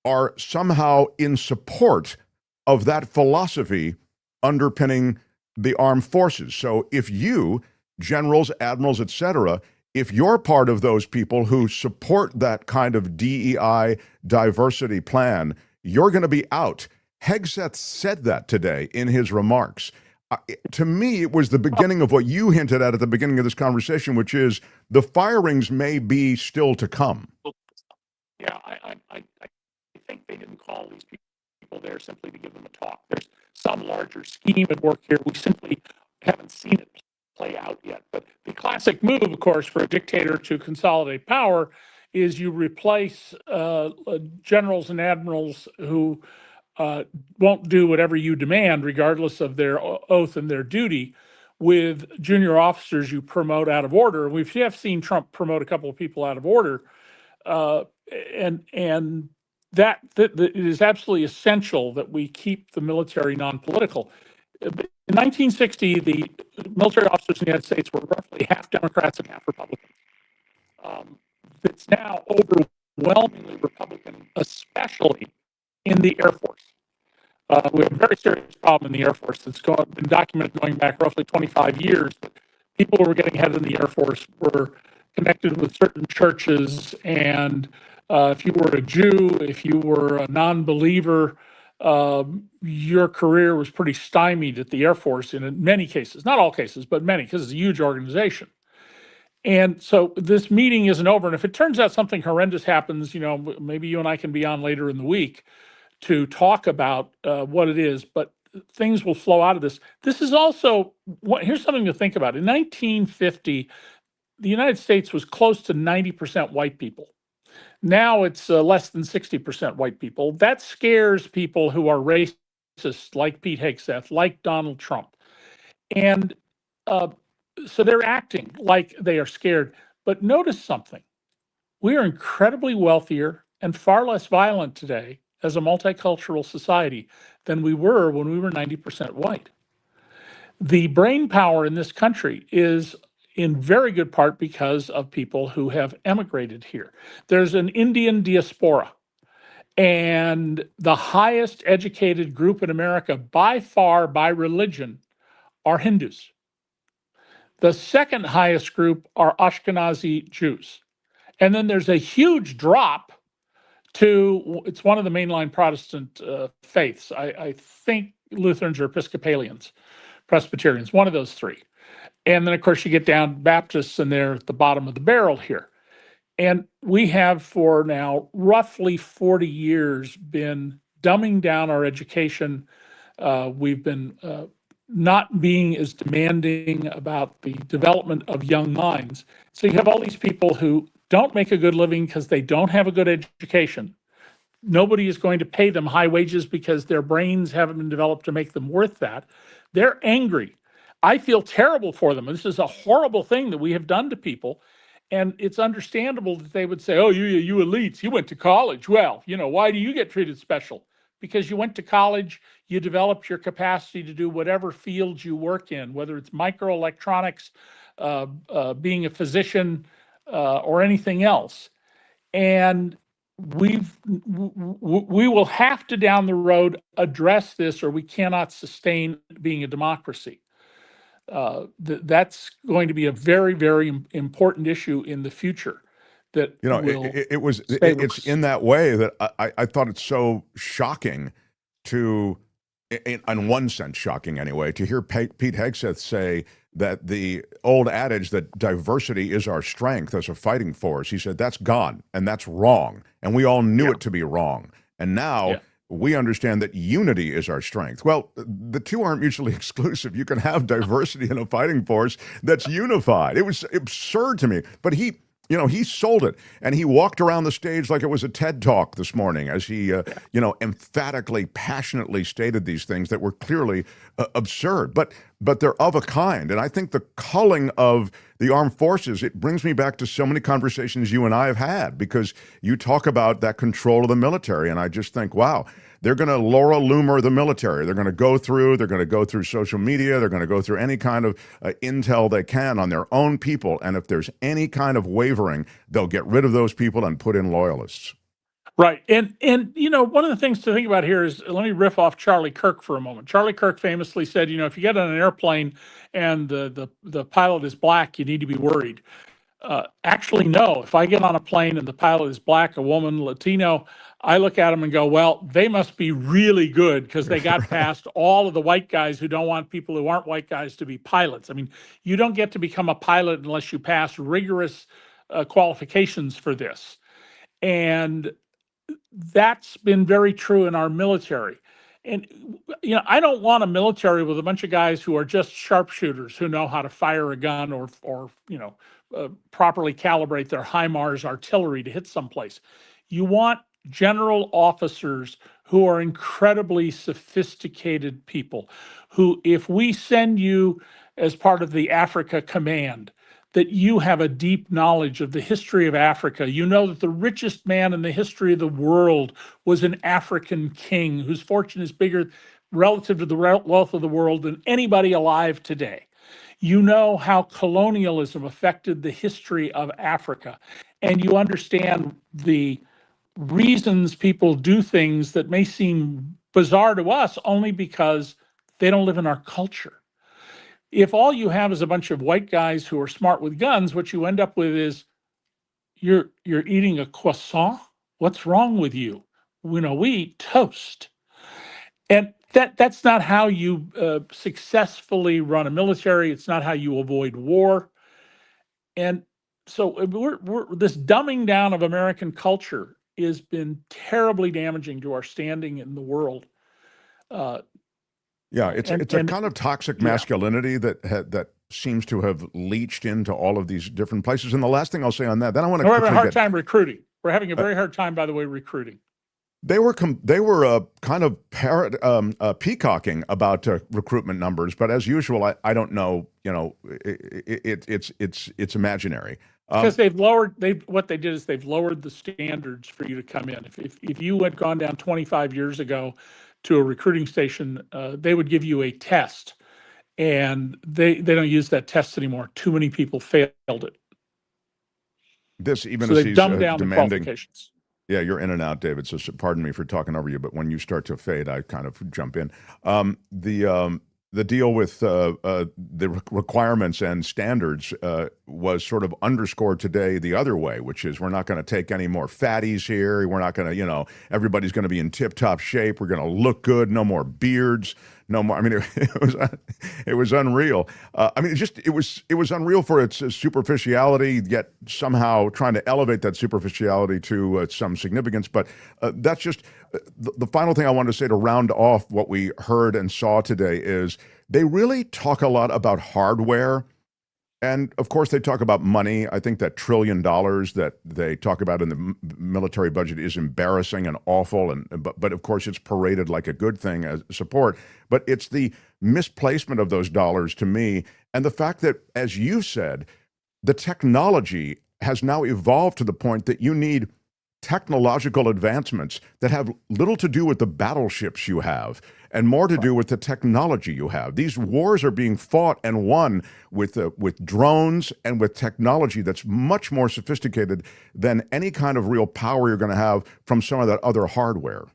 are somehow in support of that philosophy underpinning the armed forces. So if you, generals, admirals, etc., if you're part of those people who support that kind of DEI diversity plan, you're going to be out. Hegseth said that today in his remarks. To me, it was the beginning of what you hinted at the beginning of this conversation, which is the firings may be still to come. Yeah, I think they didn't call these people there simply to give them a talk. There's some larger scheme at work here. We simply haven't seen it play out yet. But the classic move, of course, for a dictator to consolidate power is you replace generals and admirals who won't do whatever you demand, regardless of their oath and their duty, with junior officers you promote out of order. We have seen Trump promote a couple of people out of order, and that it is absolutely essential that we keep the military non-political. In 1960, the military officers in the United States were roughly half Democrats and half Republicans. It's now overwhelmingly Republican, especially in the Air Force. We have a very serious problem in the Air Force that's been documented going back roughly 25 years. People who were getting ahead in the Air Force were connected with certain churches, and if you were a Jew, if you were a non-believer, your career was pretty stymied at the Air Force in many cases, not all cases, but many, because it's a huge organization. And so this meeting isn't over. And if it turns out something horrendous happens, maybe you and I can be on later in the week to talk about what it is, but things will flow out of this. This is also, here's something to think about. In 1950, the United States was close to 90% white people. Now it's less than 60% white people. That scares people who are racist, like Pete Hegseth, like Donald Trump. And so they're acting like they are scared. But notice something. We are incredibly wealthier and far less violent today as a multicultural society than we were when we were 90% white. The brain power in this country is in very good part because of people who have emigrated here. There's an Indian diaspora, and the highest educated group in America by far by religion are Hindus. The second highest group are Ashkenazi Jews. And then there's a huge drop to, it's one of the mainline Protestant faiths. I think Lutherans or Episcopalians, Presbyterians, one of those three. And then, of course, you get down Baptists, and they're at the bottom of the barrel here. And we have for now roughly 40 years been dumbing down our education. We've been not being as demanding about the development of young minds. So you have all these people who don't make a good living because they don't have a good education. Nobody is going to pay them high wages because their brains haven't been developed to make them worth that. They're angry. I feel terrible for them. This is a horrible thing that we have done to people. And it's understandable that they would say, oh, you elites, you went to college. Well, why do you get treated special? Because you went to college, you developed your capacity to do whatever field you work in, whether it's microelectronics, being a physician, or anything else. And we will have to down the road address this, or we cannot sustain being a democracy. That's going to be a very, very important issue in the future. That it's in that way that I thought it's so shocking to, in one sense, shocking anyway, to hear Pete Hegseth say that the old adage that diversity is our strength as a fighting force, he said that's gone and that's wrong, and we all knew it to be wrong, and now we understand that unity is our strength. Well, the two aren't mutually exclusive. You can have diversity in a fighting force that's unified. It was absurd to me, but he sold it, and he walked around the stage like it was a TED Talk this morning as he, emphatically, passionately stated these things that were clearly absurd, but they're of a kind. And I think the culling of the armed forces, it brings me back to so many conversations you and I have had, because you talk about that control of the military, and I just think, wow, they're going to Laura Loomer the military. They're going to go through social media. They're going to go through any kind of intel they can on their own people. And if there's any kind of wavering, they'll get rid of those people and put in loyalists. Right. And one of the things to think about here is, let me riff off Charlie Kirk for a moment. Charlie Kirk famously said, if you get on an airplane and the pilot is black, you need to be worried. Actually, no. If I get on a plane and the pilot is black, a woman, Latino, I look at them and go, well, they must be really good because they got past all of the white guys who don't want people who aren't white guys to be pilots. I mean, you don't get to become a pilot unless you pass rigorous qualifications for this. And that's been very true in our military. And, I don't want a military with a bunch of guys who are just sharpshooters who know how to fire a gun or properly calibrate their HIMARS artillery to hit someplace. You want general officers who are incredibly sophisticated people who, if we send you as part of the Africa Command, that you have a deep knowledge of the history of Africa. You know that the richest man in the history of the world was an African king whose fortune is bigger relative to the wealth of the world than anybody alive today. You know how colonialism affected the history of Africa, and you understand the reasons people do things that may seem bizarre to us only because they don't live in our culture. If all you have is a bunch of white guys who are smart with guns, what you end up with is you're eating a croissant. What's wrong with you? We eat toast. And that's not how you successfully run a military. It's not how you avoid war. And so we're this dumbing down of American culture has been terribly damaging to our standing in the world. It's a kind of toxic masculinity that seems to have leached into all of these different places. And the last thing I'll say on that, then I want to. We're having a hard time recruiting. We're having a very hard time, by the way, recruiting. They were kind of peacocking about recruitment numbers, but as usual, I don't know. It's imaginary. Because what they did is they've lowered the standards for you to come in. If you had gone down 25 years ago to a recruiting station, they would give you a test, and they don't use that test anymore. Too many people failed it. As he's dumbed down the demanding qualifications. Yeah, you're in and out, David. So pardon me for talking over you, but when you start to fade, I kind of jump in. The deal with the requirements and standards was sort of underscored today the other way, which is we're not going to take any more fatties here. We're not going to, everybody's going to be in tip-top shape. We're going to look good. No more beards. No more. I mean, it was unreal. It was unreal for its superficiality, yet somehow trying to elevate that superficiality to some significance. But that's just the final thing I wanted to say to round off what we heard and saw today is they really talk a lot about hardware. And of course, they talk about money. I think that $1 trillion that they talk about in the military budget is embarrassing and awful. But of course, it's paraded like a good thing as support. But it's the misplacement of those dollars to me, and the fact that, as you said, the technology has now evolved to the point that you need technological advancements that have little to do with the battleships you have and more to do with the technology you have. These wars are being fought and won with drones and with technology that's much more sophisticated than any kind of real power you're going to have from some of that other hardware.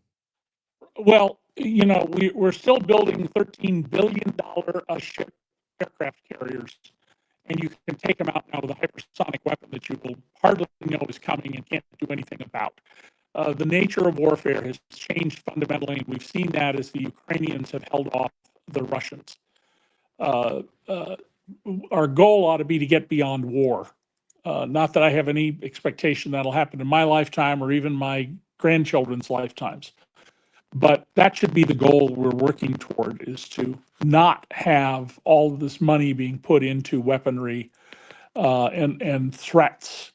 Well, we're still building $13 billion a ship aircraft carriers, and you can take them out now with a hypersonic weapon that you will hardly know is coming and can't do anything about. The nature of warfare has changed fundamentally. We've seen that as the Ukrainians have held off the Russians. Our goal ought to be to get beyond war. Not that I have any expectation that'll happen in my lifetime or even my grandchildren's lifetimes. But that should be the goal we're working toward, is to not have all of this money being put into weaponry and threats.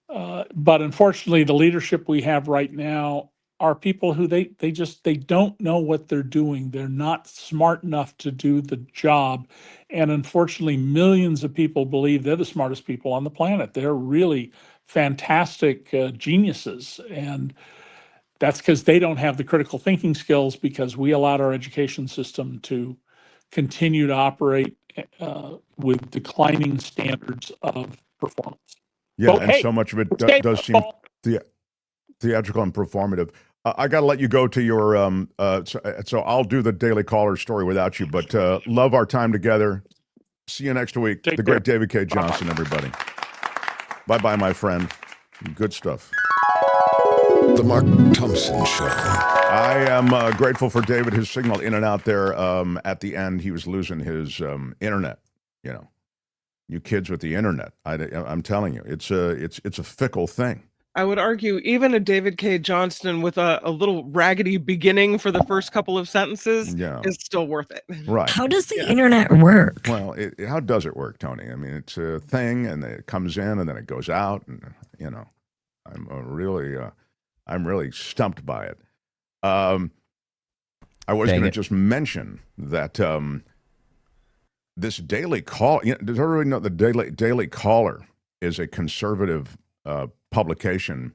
But unfortunately, the leadership we have right now are people who they don't know what they're doing. They're not smart enough to do the job. And unfortunately, millions of people believe they're the smartest people on the planet. They're really fantastic geniuses. And that's because they don't have the critical thinking skills, because we allowed our education system to continue to operate with declining standards of performance. Yeah, and so much of it does seem theatrical and performative. I got to let you go to your, so I'll do the Daily Caller story without you, but love our time together. See you next week. Take the care. Great David Cay Johnston, everybody. Bye-bye, my friend. Good stuff. The Mark Thompson Show. I am grateful for David, his signal in and out there. At the end, he was losing his internet. You kids with the internet. I'm telling you, it's a fickle thing. I would argue even a David Cay Johnston with a little raggedy beginning for the first couple of sentences is still worth it. Right. How does the internet work? Well, how does it work, Tony? I mean, it's a thing, and it comes in, and then it goes out, and I'm really stumped by it. I was going to just mention that this Daily Call. Does everybody know the Daily Caller is a conservative publication,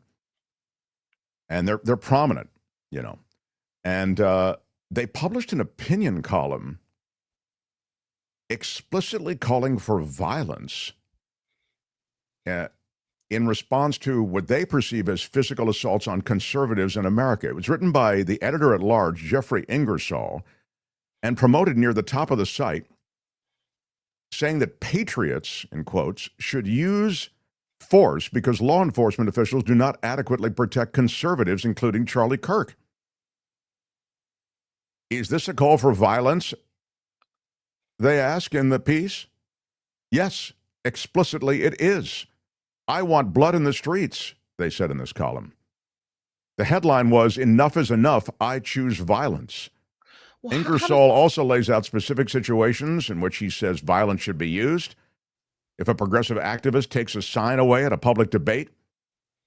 and they're prominent, and they published an opinion column explicitly calling for violence in response to what they perceive as physical assaults on conservatives in America. It was written by the editor-at-large, Jeffrey Ingersoll, and promoted near the top of the site, saying that patriots, in quotes, should use force because law enforcement officials do not adequately protect conservatives, including Charlie Kirk. Is this a call for violence? They ask in the piece. Yes, explicitly it is. I want blood in the streets, they said in this column. The headline was, "Enough is enough, I choose violence." Well, Ingersoll also lays out specific situations in which he says violence should be used. If a progressive activist takes a sign away at a public debate,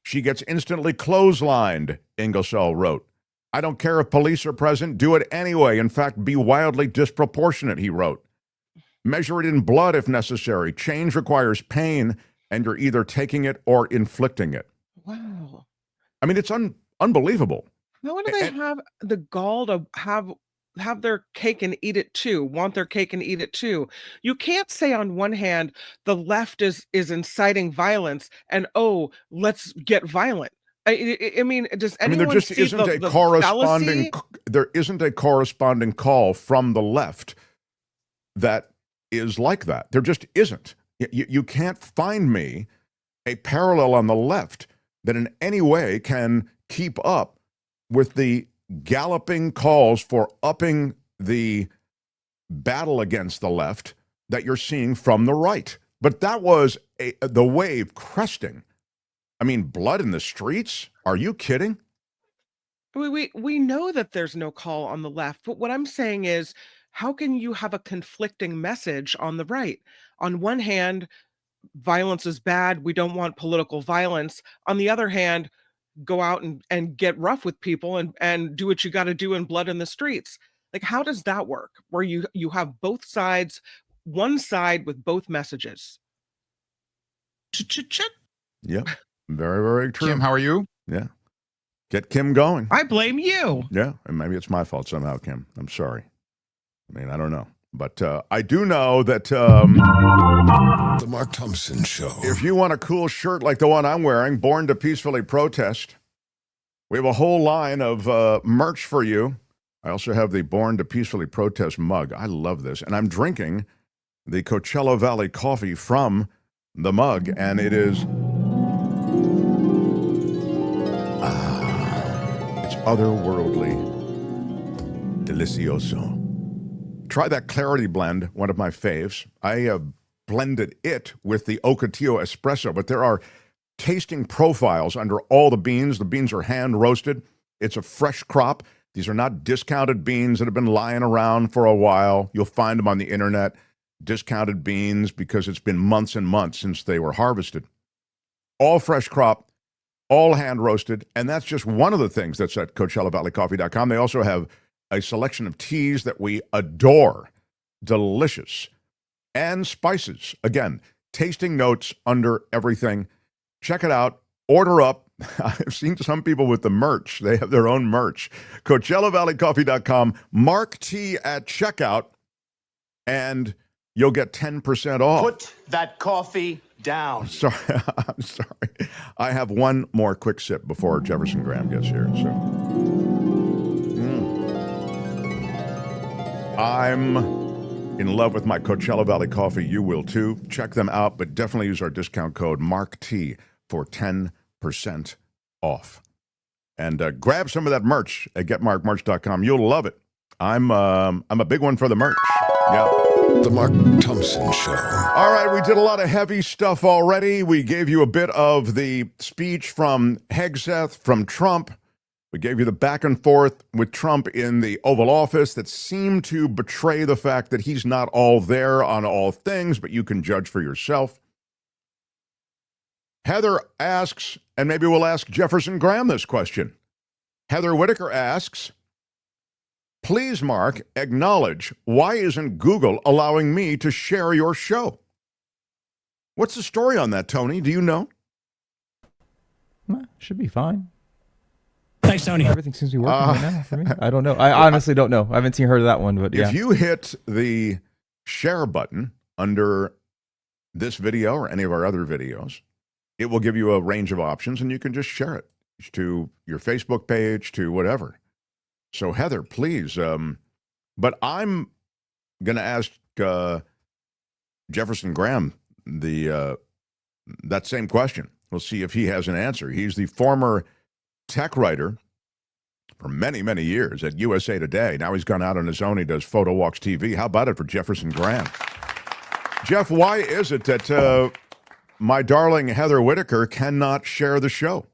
she gets instantly clotheslined, Ingersoll wrote. I don't care if police are present, do it anyway. In fact, be wildly disproportionate, he wrote. Measure it in blood if necessary. Change requires pain, and you're either taking it or inflicting it. Wow. I mean, it's unbelievable. How do they have the gall to have their cake and eat it too, want their cake and eat it too? You can't say on one hand, the left is inciting violence and, oh, let's get violent. I mean, does anyone there just see isn't the a corresponding. fallacy? There isn't a corresponding call from the left that is like that. There just isn't. You can't find me a parallel on the left that in any way can keep up with the galloping calls for upping the battle against the left that you're seeing from the right. But that was the wave cresting. I mean, blood in the streets? Are you kidding? We know that there's no call on the left, but what I'm saying is, how can you have a conflicting message on the right? On one hand, violence is bad. We don't want political violence. On the other hand, go out and get rough with people and do what you got to do in blood in the streets. Like, how does that work? Where you have both sides, one side with both messages. Yeah, very, very true. Kim, how are you? Yeah. Get Kim going. I blame you. Yeah, and maybe it's my fault somehow, Kim. I'm sorry. I mean, I don't know. But I do know that The Mark Thompson Show. If you want a cool shirt like the one I'm wearing, Born to Peacefully Protest, we have a whole line of merch for you. I also have the Born to Peacefully Protest mug. I love this. And I'm drinking the Coachella Valley coffee from the mug, and it is... it's otherworldly. Delicioso. Try that Clarity Blend, one of my faves. I blended it with the Ocotillo Espresso, but there are tasting profiles under all the beans. The beans are hand-roasted. It's a fresh crop. These are not discounted beans that have been lying around for a while. You'll find them on the internet, discounted beans, because it's been months and months since they were harvested. All fresh crop, all hand-roasted, and that's just one of the things that's at CoachellaValleyCoffee.com. They also have a selection of teas that we adore, delicious, and spices. Again, tasting notes under everything. Check it out. Order up. I've seen some people with the merch. They have their own merch. CoachellaValleyCoffee.com. Mark T at checkout, and you'll get 10% off. Put that coffee down. Sorry, I'm sorry. I have one more quick sip before Jefferson Graham gets here. So. I'm in love with my Coachella Valley coffee. You will too. Check them out, but definitely use our discount code MARKT for 10% off. And grab some of that merch at getmarkmerch.com. You'll love it. I'm a big one for the merch. Yeah. The Mark Thompson Show. All right, we did a lot of heavy stuff already. We gave you a bit of the speech from Hegseth, from Trump. We gave you the back and forth with Trump in the Oval Office that seemed to betray the fact that he's not all there on all things, but you can judge for yourself. Heather asks, and maybe we'll ask Jefferson Graham this question. Heather Whitaker asks, please, Mark, acknowledge why isn't Google allowing me to share your show? What's the story on that, Tony? Do you know? Should be fine. Thanks, Tony. Everything seems to be working right now for me. I don't know. I honestly don't know. I haven't heard of that one, but yeah. If you hit the share button under this video or any of our other videos, it will give you a range of options, and you can just share it to your Facebook page, to whatever. So Heather, please. But I'm going to ask Jefferson Graham that same question. We'll see if he has an answer. He's the former tech writer for many, many years at USA Today. Now he's gone out on his own. He does Photo Walks TV. How about it for Jefferson Graham? Jeff, why is it that my darling Heather Whitaker cannot share the show?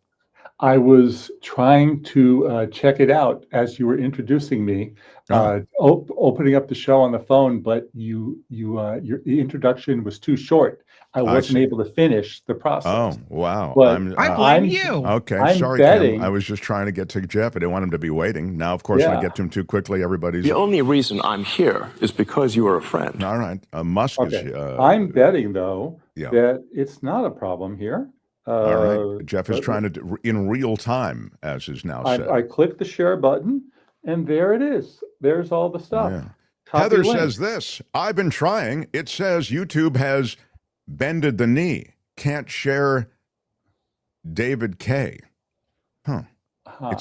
I was trying to check it out as you were introducing me, opening up the show on the phone, but your introduction was too short. I wasn't able to finish the process. Oh, wow. But I blame you. Okay, I'm sorry, betting, Kim. I was just trying to get to Jeff. I didn't want him to be waiting. Now, of course, I get to him too quickly. Everybody's... The only reason I'm here is because you are a friend. All right. Musk is... I'm betting, though, that it's not a problem here. All right. Jeff is trying to do in real time, as is now said. I clicked the share button, and there it is. There's all the stuff. Yeah. Heather says this. I've been trying. It says YouTube has bended the knee. Can't share David Cay. Huh. It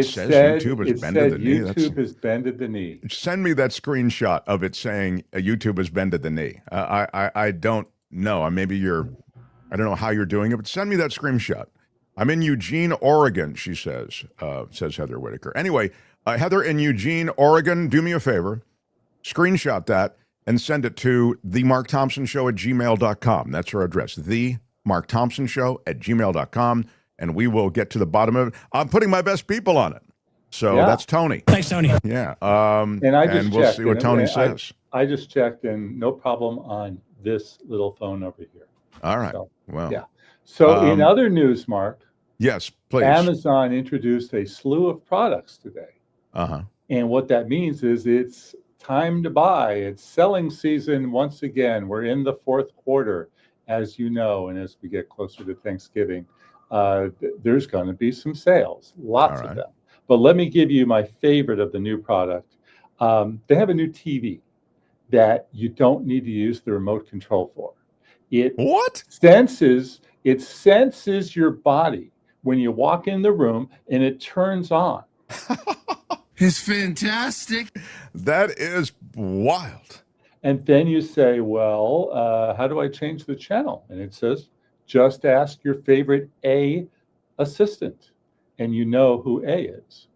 says YouTube has bended the knee. YouTube has bended the knee. Send me that screenshot of it saying YouTube has bended the knee. I don't know. Maybe I don't know how you're doing it, but send me that screenshot. I'm in Eugene, Oregon, she says Heather Whitaker. Anyway, Heather in Eugene, Oregon, do me a favor. Screenshot that and send it to themarkthompsonshow@gmail.com. That's our address, themarkthompsonshow@gmail.com, and we will get to the bottom of it. I'm putting my best people on it. So that's Tony. Thanks, Tony. Yeah. And we'll see what Tony says. I just checked, and no problem on this little phone over here. All right. So, well. Yeah. So in other news, Mark. Yes, please. Amazon introduced a slew of products today. Uh-huh. And what that means is it's time to buy. It's selling season once again. We're in the fourth quarter, as you know, and as we get closer to Thanksgiving, there's going to be some sales, lots of them. But let me give you my favorite of the new product. They have a new TV that you don't need to use the remote control for. It senses your body when you walk in the room, and it turns on. It's fantastic. That is wild. And then you say, well, how do I change the channel? And it says, just ask your favorite A assistant, and you know who A is.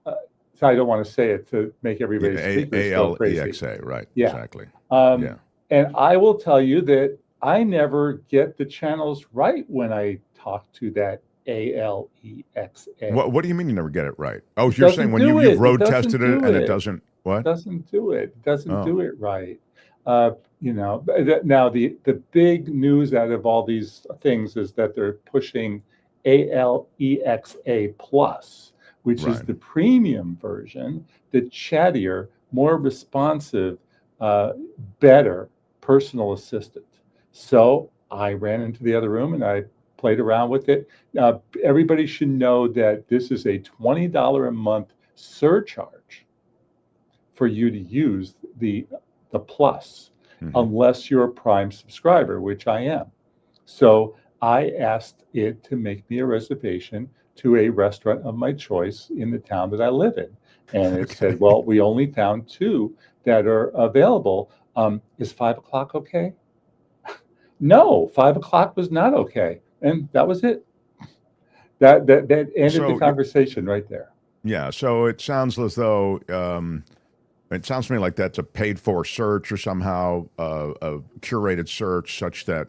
So I don't want to say it to make everybody's speakers go crazy. ALEXA, right? Yeah. Exactly. And I will tell you that I never get the channels right when I talk to that ALEXA. What do you mean you never get it right? Oh, you're saying when you've road tested it and it doesn't what? It doesn't do it. It doesn't do it right. Now the big news out of all these things is that they're pushing ALEXA Plus, which is the premium version, the chattier, more responsive, better personal assistant. So I ran into the other room and I played around with it. Everybody should know that this is a $20 a month surcharge for you to use the Plus, unless you're a Prime subscriber, which I am. So I asked it to make me a reservation to a restaurant of my choice in the town that I live in. And it said, well, we only found 2 that are available. Is 5 o'clock okay? No, 5 o'clock was not okay. And that was it. That ended the conversation right there. Yeah. So it sounds as though it sounds to me like that's a paid-for search or somehow a curated search such that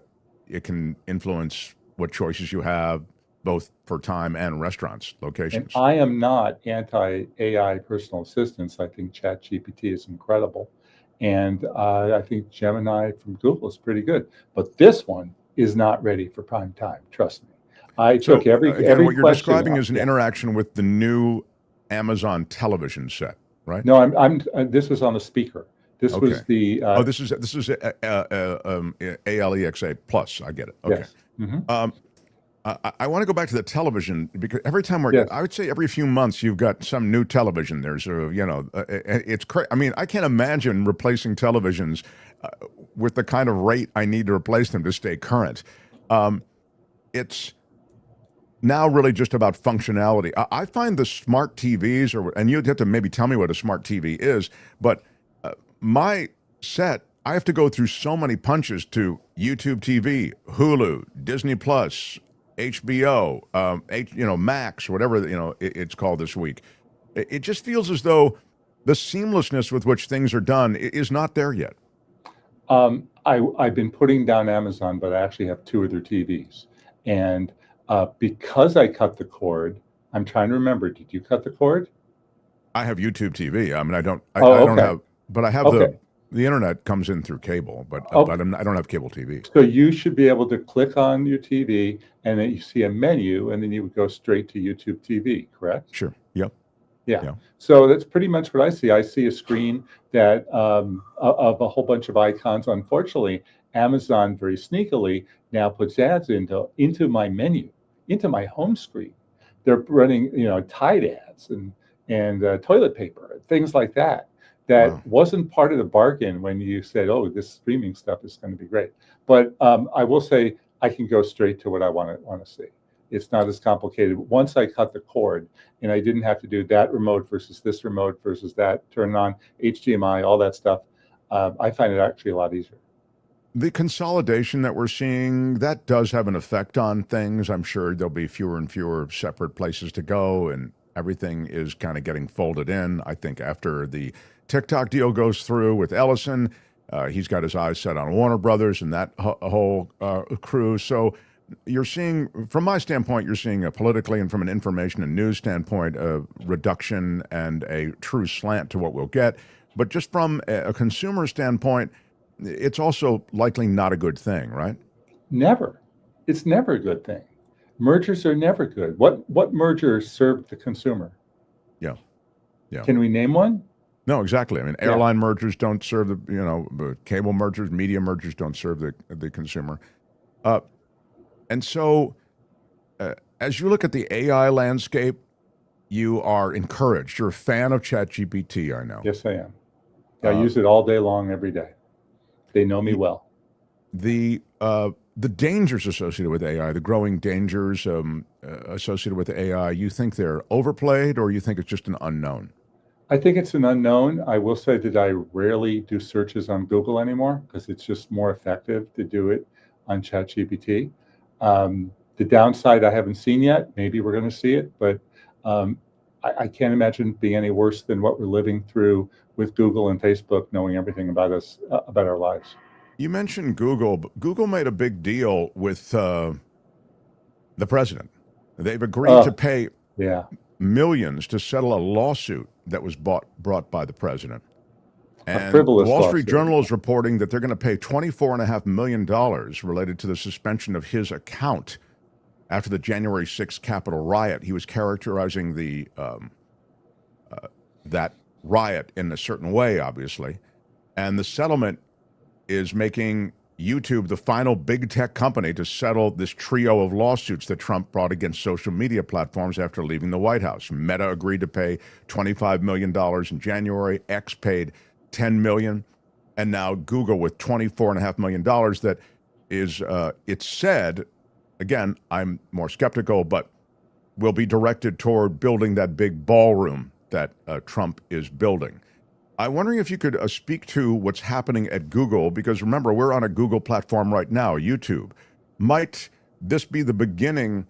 it can influence what choices you have, both for time and restaurants, locations. And I am not anti-AI personal assistants. I think ChatGPT is incredible. And I think Gemini from Google is pretty good. But this one is not ready for prime time. Trust me. I took every what you're describing is an interaction with the new Amazon television set, right? No, this was on the speaker. This was the. This is ALEXA Plus. I get it. Okay. Yes. Mm-hmm. I want to go back to the television because every time I would say every few months you've got some new television. There's it's crazy. I mean, I can't imagine replacing televisions with the kind of rate I need to replace them to stay current. it's now really just about functionality. I find the smart TVs, and you'd have to maybe tell me what a smart TV is, but my set, I have to go through so many punches to YouTube TV, Hulu, Disney Plus, HBO, Max, whatever it's called this week. It just feels as though the seamlessness with which things are done is not there yet. I've been putting down Amazon, but I actually have 2 other TVs, and because I cut the cord, I'm trying to remember. Did you cut the cord? I have YouTube TV. I mean, I don't okay. have, but I have the internet comes in through cable, but I don't have cable TV. So you should be able to click on your TV, and then you see a menu, and then you would go straight to YouTube TV, correct? Sure. Yep. Yeah. So that's pretty much what I see. I see a screen that of a whole bunch of icons. Unfortunately, Amazon very sneakily now puts ads into my menu, into my home screen. They're running, Tide ads and toilet paper, things like that. That wasn't part of the bargain when you said, "Oh, this streaming stuff is going to be great." But I will say I can go straight to what I want to see. It's not as complicated. Once I cut the cord, and I didn't have to do that remote versus this remote versus that, turn on HDMI, all that stuff, I find it actually a lot easier. The consolidation that we're seeing, that does have an effect on things. I'm sure there'll be fewer and fewer separate places to go, and everything is kind of getting folded in. I think after the TikTok deal goes through with Ellison, he's got his eyes set on Warner Brothers and that whole crew. So you're seeing, from my standpoint, you're seeing politically and from an information and news standpoint, a reduction and a true slant to what we'll get. But just from a consumer standpoint, it's also likely not a good thing, right? Never. It's never a good thing. Mergers are never good. What merger served the consumer? Yeah. Can we name one? No, exactly. I mean, airline mergers don't serve the cable mergers, media mergers don't serve the consumer. And so, as you look at the AI landscape, you are encouraged. You're a fan of ChatGPT, I know. Yes, I am. I use it all day long, every day. They know me well. The dangers associated with AI, the growing dangers associated with AI, you think they're overplayed, or you think it's just an unknown? I think it's an unknown. I will say that I rarely do searches on Google anymore because it's just more effective to do it on ChatGPT. The downside I haven't seen yet. Maybe we're going to see it, but I can't imagine being any worse than what we're living through with Google and Facebook knowing everything about us, about our lives. You mentioned Google. Google made a big deal with the president. They've agreed to pay millions to settle a lawsuit that was brought by the president. And the Wall Street Journal is reporting that they're going to pay $24.5 million related to the suspension of his account after the January 6th Capitol riot. He was characterizing the that riot in a certain way, obviously. And the settlement is making YouTube the final big tech company to settle this trio of lawsuits that Trump brought against social media platforms after leaving the White House. Meta agreed to pay $25 million in January. X paid $10 million. And now Google with $24.5 million that is, it's said, again, I'm more skeptical, but will be directed toward building that big ballroom that Trump is building. I'm wondering if you could speak to what's happening at Google, because remember, we're on a Google platform right now, YouTube. Might this be the beginning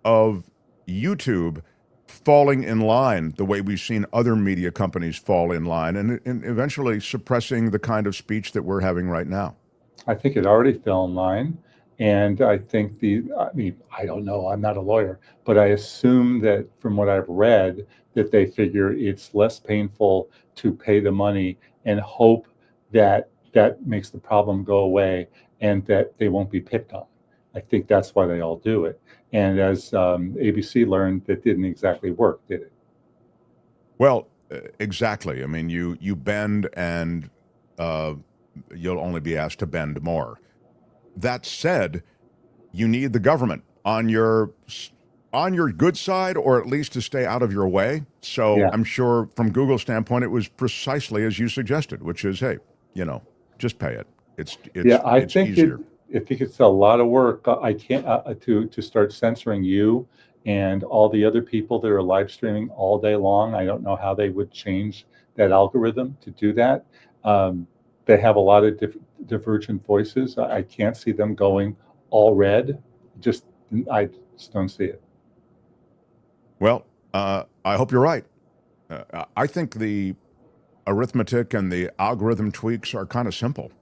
of YouTube falling in line the way we've seen other media companies fall in line and eventually suppressing the kind of speech that we're having right now? I think it already fell in line. And I think I don't know, I'm not a lawyer, but I assume that from what I've read, that they figure it's less painful to pay the money and hope that that makes the problem go away and that they won't be picked on. I think that's why they all do it. And as ABC learned, that didn't exactly work, did it? Well, exactly. I mean, you bend and you'll only be asked to bend more. That said, you need the government on your good side, or at least to stay out of your way. So I'm sure from Google's standpoint, it was precisely as you suggested, which is, hey, just pay it. It's I think easier. think it's a lot of work. I can't to start censoring you and all the other people that are live streaming all day long. I don't know how they would change that algorithm to do that. They have a lot of divergent voices. I can't see them going all red. I just don't see it. Well, I hope you're right. I think the arithmetic and the algorithm tweaks are kind of simple.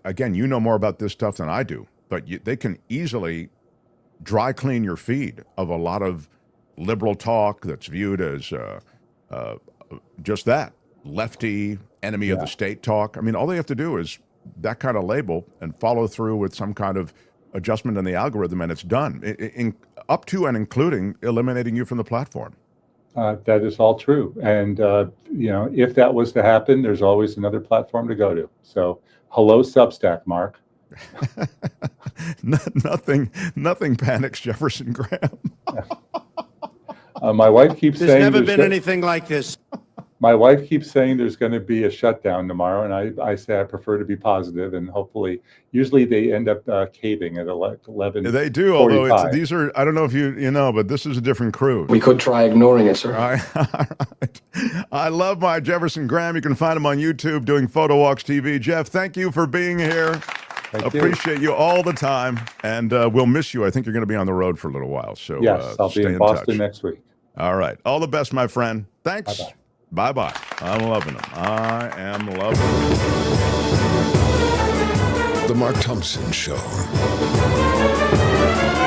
Again, you know more about this stuff than I do, but they can easily dry clean your feed of a lot of liberal talk that's viewed as just that, lefty, enemy of the state talk. I mean, all they have to do is that kind of label and follow through with some kind of adjustment in the algorithm, and it's done, up to and including eliminating you from the platform. That is all true. And, if that was to happen, there's always another platform to go to. So hello, Substack, Mark. Nothing panics Jefferson Graham. My wife keeps saying There's never been anything like this. My wife keeps saying there's going to be a shutdown tomorrow, and I say I prefer to be positive, and hopefully, usually they end up caving at 11. They do, although these are, I don't know if you know, but this is a different crew. We could try ignoring it, sir. All right. I love my Jefferson Graham. You can find him on YouTube doing Photo Walks TV. Jeff, thank you for being here. Appreciate you all the time, and we'll miss you. I think you're going to be on the road for a little while. So yes, I'll be in Boston next week. All right. All the best, my friend. Thanks. Bye-bye. Bye-bye. I'm loving them. I am loving them. The Mark Thompson Show.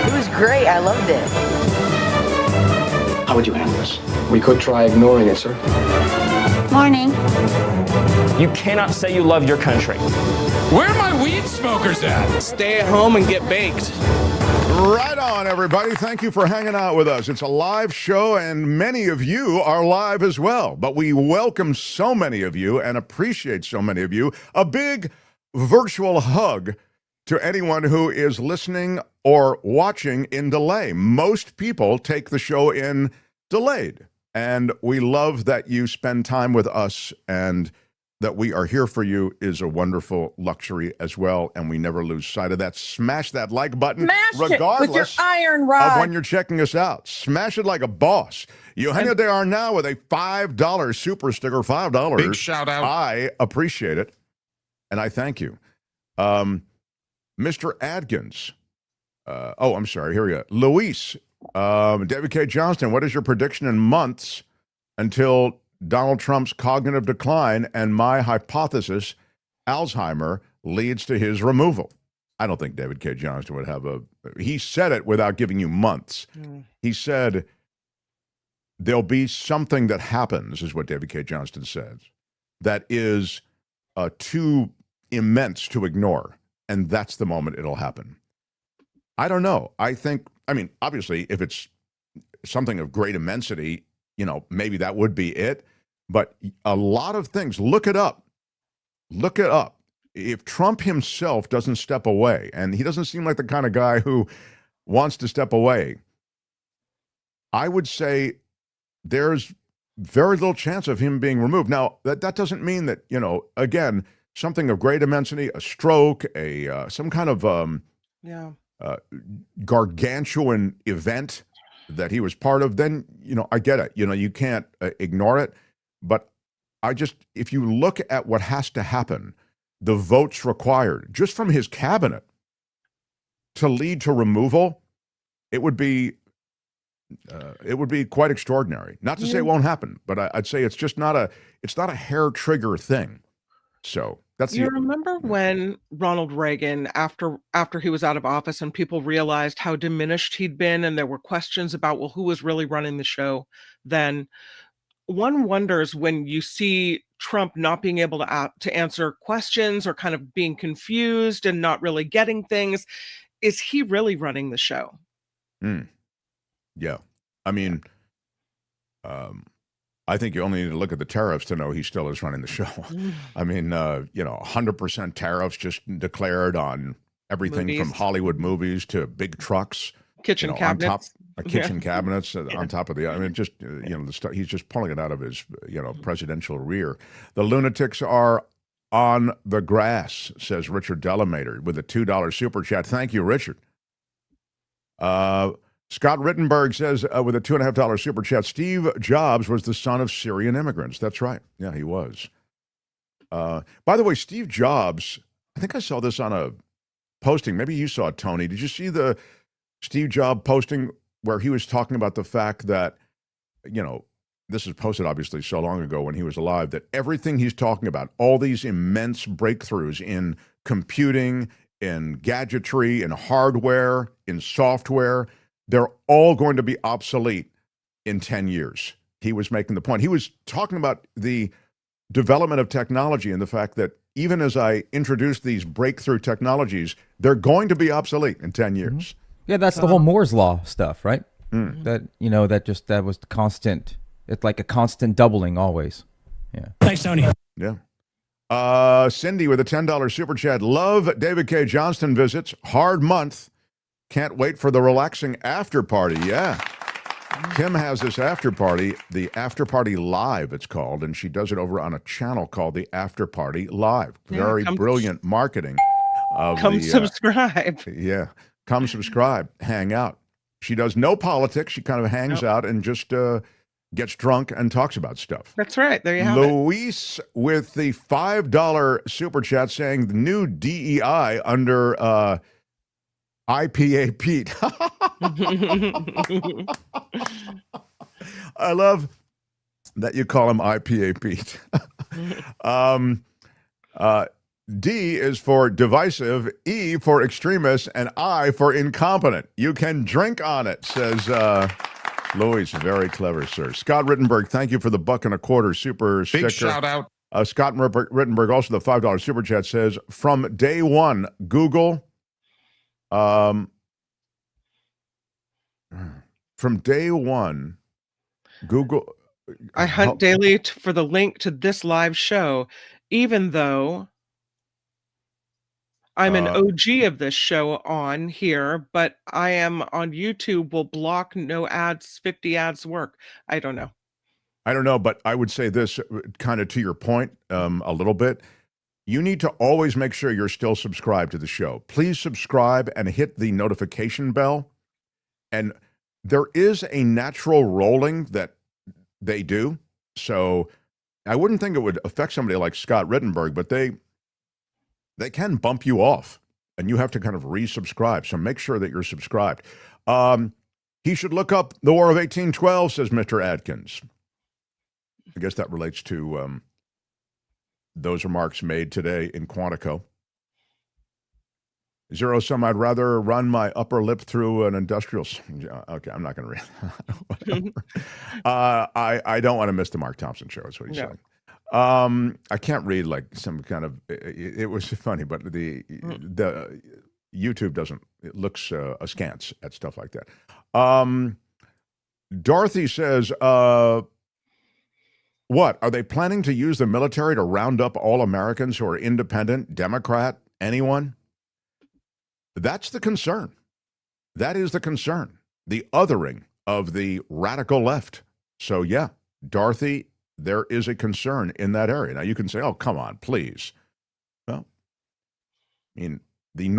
It was great. I loved it. How would you handle this? We could try ignoring it, sir. Morning. You cannot say you love your country. Where are my weed smokers at? Stay at home and get baked. Right on, everybody. Thank you for hanging out with us. It's a live show, and many of you are live as well. But we welcome so many of you and appreciate so many of you. A big virtual hug to anyone who is listening or watching in delay. Most people take the show in delayed, and we love that you spend time with us, and that we are here for you is a wonderful luxury as well, and we never lose sight of that. Smash that like button, regardless with your iron rod of when you're checking us out. Smash it like a boss. Eugenio de Arnau with a $5 super sticker, $5. Big shout out. I appreciate it, and I thank you. Mr. Adkins. I'm sorry. Here we go. Luis, David Cay Johnston, what is your prediction in months until Donald Trump's cognitive decline and my hypothesis, Alzheimer, leads to his removal? I don't think David Cay Johnston would have he said it without giving you months. He said, there'll be something that happens, is what David Cay Johnston says, that is too immense to ignore. And that's the moment it'll happen. I don't know. Obviously, if it's something of great immensity, maybe that would be it. But a lot of things, look it up. Look it up. If Trump himself doesn't step away, and he doesn't seem like the kind of guy who wants to step away, I would say there's very little chance of him being removed. Now, that doesn't mean that, again, something of great immensity, a stroke, some kind of gargantuan event that he was part of, then, I get it. You can't ignore it. But if you look at what has to happen, the votes required just from his cabinet to lead to removal, it would be quite extraordinary. Not to say it won't happen, but I'd say it's just not a hair trigger thing. So that's you remember when Ronald Reagan, after he was out of office and people realized how diminished he'd been, and there were questions about, well, who was really running the show then? One wonders when you see Trump not being able to answer questions or kind of being confused and not really getting things, is he really running the show? Yeah. I mean, I think you only need to look at the tariffs to know he still is running the show. I mean, 100% tariffs just declared on everything from Hollywood movies to big trucks. Kitchen cabinets. Kitchen cabinets on top of the stuff. He's just pulling it out of his, presidential rear. The lunatics are on the grass, says Richard Delamater with a $2 super chat. Thank you, Richard. Scott Rittenberg says with a $2.50 super chat, Steve Jobs was the son of Syrian immigrants. That's right. Yeah, he was. By the way, Steve Jobs, I think I saw this on a posting. Maybe you saw it, Tony. Did you see the Steve Jobs posting where he was talking about the fact that, this was posted obviously so long ago when he was alive, that everything he's talking about, all these immense breakthroughs in computing, in gadgetry, in hardware, in software, they're all going to be obsolete in 10 years. He was making the point. He was talking about the development of technology and the fact that even as I introduce these breakthrough technologies, they're going to be obsolete in 10 years. Mm-hmm. Yeah, that's the whole Moore's law stuff, right? That, that was the constant. It's like a constant doubling always. Yeah. Thanks, Tony. Yeah. Cindy with a $10 super chat. Love David Cay Johnston visits. Hard month. Can't wait for the relaxing after party. Yeah. Kim has this after party, the After Party Live, it's called, and she does it over on a channel called the After Party Live. Very brilliant marketing. Subscribe. Yeah. Come subscribe. Hang out. She does no politics. She kind of hangs out and just gets drunk and talks about stuff. That's right. There you have Luis with the $5 super chat saying the new DEI under IPA Pete. I love that you call him IPA Pete. D is for divisive, E for extremist, and I for incompetent. You can drink on it, says Louis. Very clever, sir. Scott Rittenberg, thank you for the $1.25 super sticker. Big shout out. Scott Rittenberg, also the $5 super chat, says, from day one, Google, from day one, Google. I hunt daily for the link to this live show, even though I'm an OG of this show on here, but I am on YouTube will block no ads, 50 ads work. I don't know. But I would say this kind of to your point a little bit. You need to always make sure you're still subscribed to the show. Please subscribe and hit the notification bell. And there is a natural rolling that they do. So I wouldn't think it would affect somebody like Scott Rittenberg, but they can bump you off and you have to kind of resubscribe. So make sure that you're subscribed. He should look up the War of 1812, says Mr. Adkins. I guess that relates to those remarks made today in Quantico. Zero sum, I'd rather run my upper lip through an industrial. Okay, I'm not going to read. I don't want to miss the Mark Thompson show, is what he's saying. I can't read like some kind of, it was funny, but the YouTube doesn't, it looks askance at stuff like that. Dorothy says, what, are they planning to use the military to round up all Americans who are independent, Democrat, anyone? That's the concern. That is the concern. The othering of the radical left. So yeah, Dorothy, there is a concern in that area. Now you can say, oh, come on, please. Well, I mean, the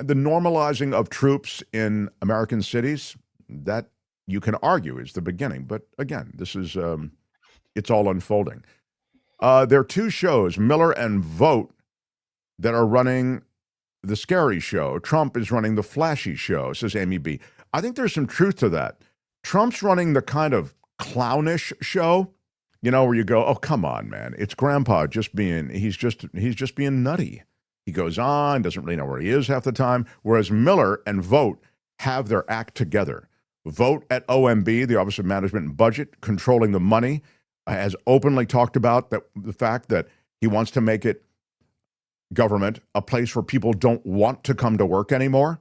normalizing of troops in American cities, that you can argue is the beginning. But again, this is, it's all unfolding. There are two shows, Miller and Vote, that are running the scary show. Trump is running the flashy show, says Amy B. I think there's some truth to that. Trump's running the kind of clownish show, where you go, oh, come on, man. It's grandpa he's just being nutty. He goes on, doesn't really know where he is half the time. Whereas Miller and Vote have their act together. Vote at OMB, the Office of Management and Budget, controlling the money, has openly talked about the fact that he wants to make it government a place where people don't want to come to work anymore.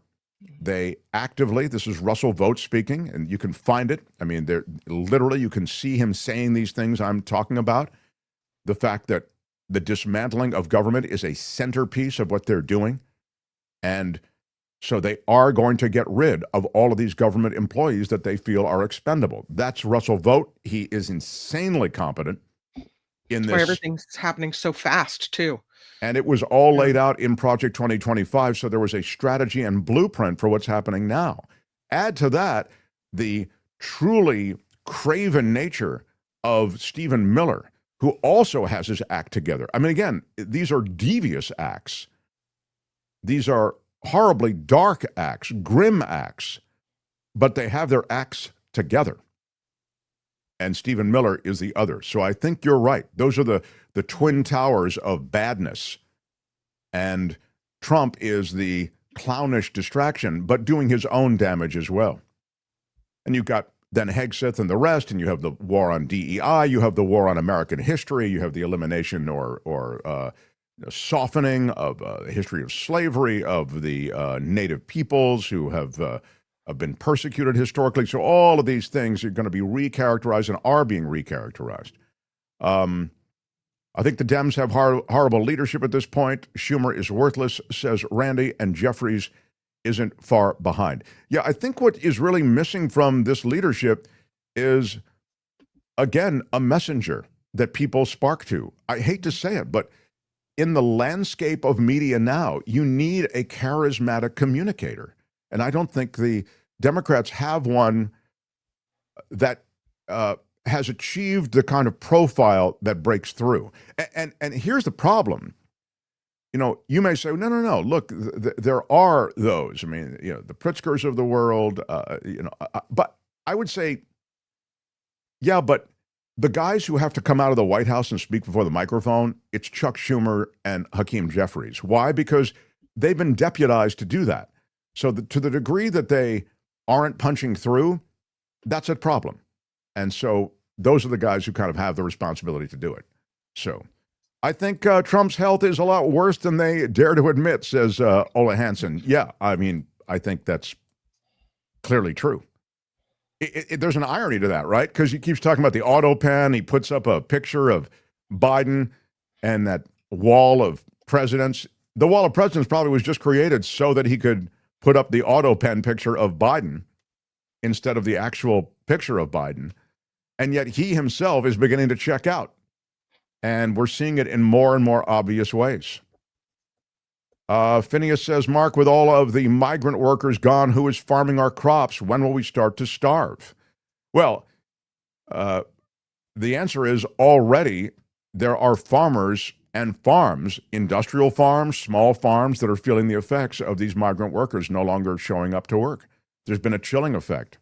They actively, this is Russell Vogt speaking, and you can find it. I mean, literally, you can see him saying these things I'm talking about. The fact that the dismantling of government is a centerpiece of what they're doing. And so they are going to get rid of all of these government employees that they feel are expendable. That's Russell Vogt. He is insanely competent. in That's why this. everything's happening so fast, too. And it was all laid out in Project 2025, so there was a strategy and blueprint for what's happening now. Add to that the truly craven nature of Stephen Miller, who also has his act together. I mean, again, these are devious acts. These are horribly dark acts, grim acts, but they have their acts together. And Stephen Miller is the other. So I think you're right. Those are the twin towers of badness. And Trump is the clownish distraction, but doing his own damage as well. And you've got then Hegseth and the rest, and you have the war on DEI, you have the war on American history, you have the elimination or softening of the history of slavery, of the native peoples who have been persecuted historically. So all of these things are going to be recharacterized and are being recharacterized. I think the Dems have horrible leadership at this point. Schumer is worthless, says Randy, and Jeffries isn't far behind. Yeah, I think what is really missing from this leadership is, again, a messenger that people spark to. I hate to say it, but in the landscape of media now, you need a charismatic communicator. And I don't think the Democrats have one that has achieved the kind of profile that breaks through. And here's the problem. You know, you may say, no, look, there are those. I mean, you know, the Pritzkers of the world, but I would say, yeah, but the guys who have to come out of the White House and speak before the microphone, it's Chuck Schumer and Hakeem Jeffries. Why? Because they've been deputized to do that. So to the degree that they aren't punching through, that's a problem. And so those are the guys who kind of have the responsibility to do it. So I think Trump's health is a lot worse than they dare to admit, says Ola Hansen. Yeah, I mean, I think that's clearly true. There's an irony to that, right? Because he keeps talking about the auto pen. He puts up a picture of Biden and that wall of presidents. The wall of presidents probably was just created so that he could put up the auto pen picture of Biden instead of the actual picture of Biden. And yet he himself is beginning to check out. And we're seeing it in more and more obvious ways. Phineas says, Mark, with all of the migrant workers gone, who is farming our crops? When will we start to starve? Well, the answer is already there are farmers and farms, industrial farms, small farms that are feeling the effects of these migrant workers no longer showing up to work. There's been a chilling effect.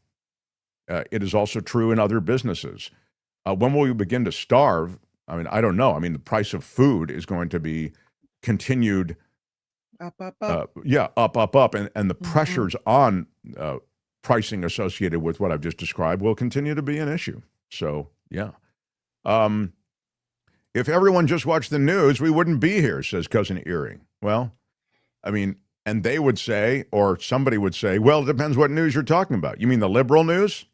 It is also true in other businesses. When will we begin to starve? I mean, I don't know. I mean, the price of food is going to be continued up. Up. And the pressures on pricing associated with what I've just described will continue to be an issue. So, yeah. If everyone just watched the news, we wouldn't be here, says Cousin Erie. Well, I mean, and they would say, or somebody would say, well, it depends what news you're talking about. You mean the liberal news?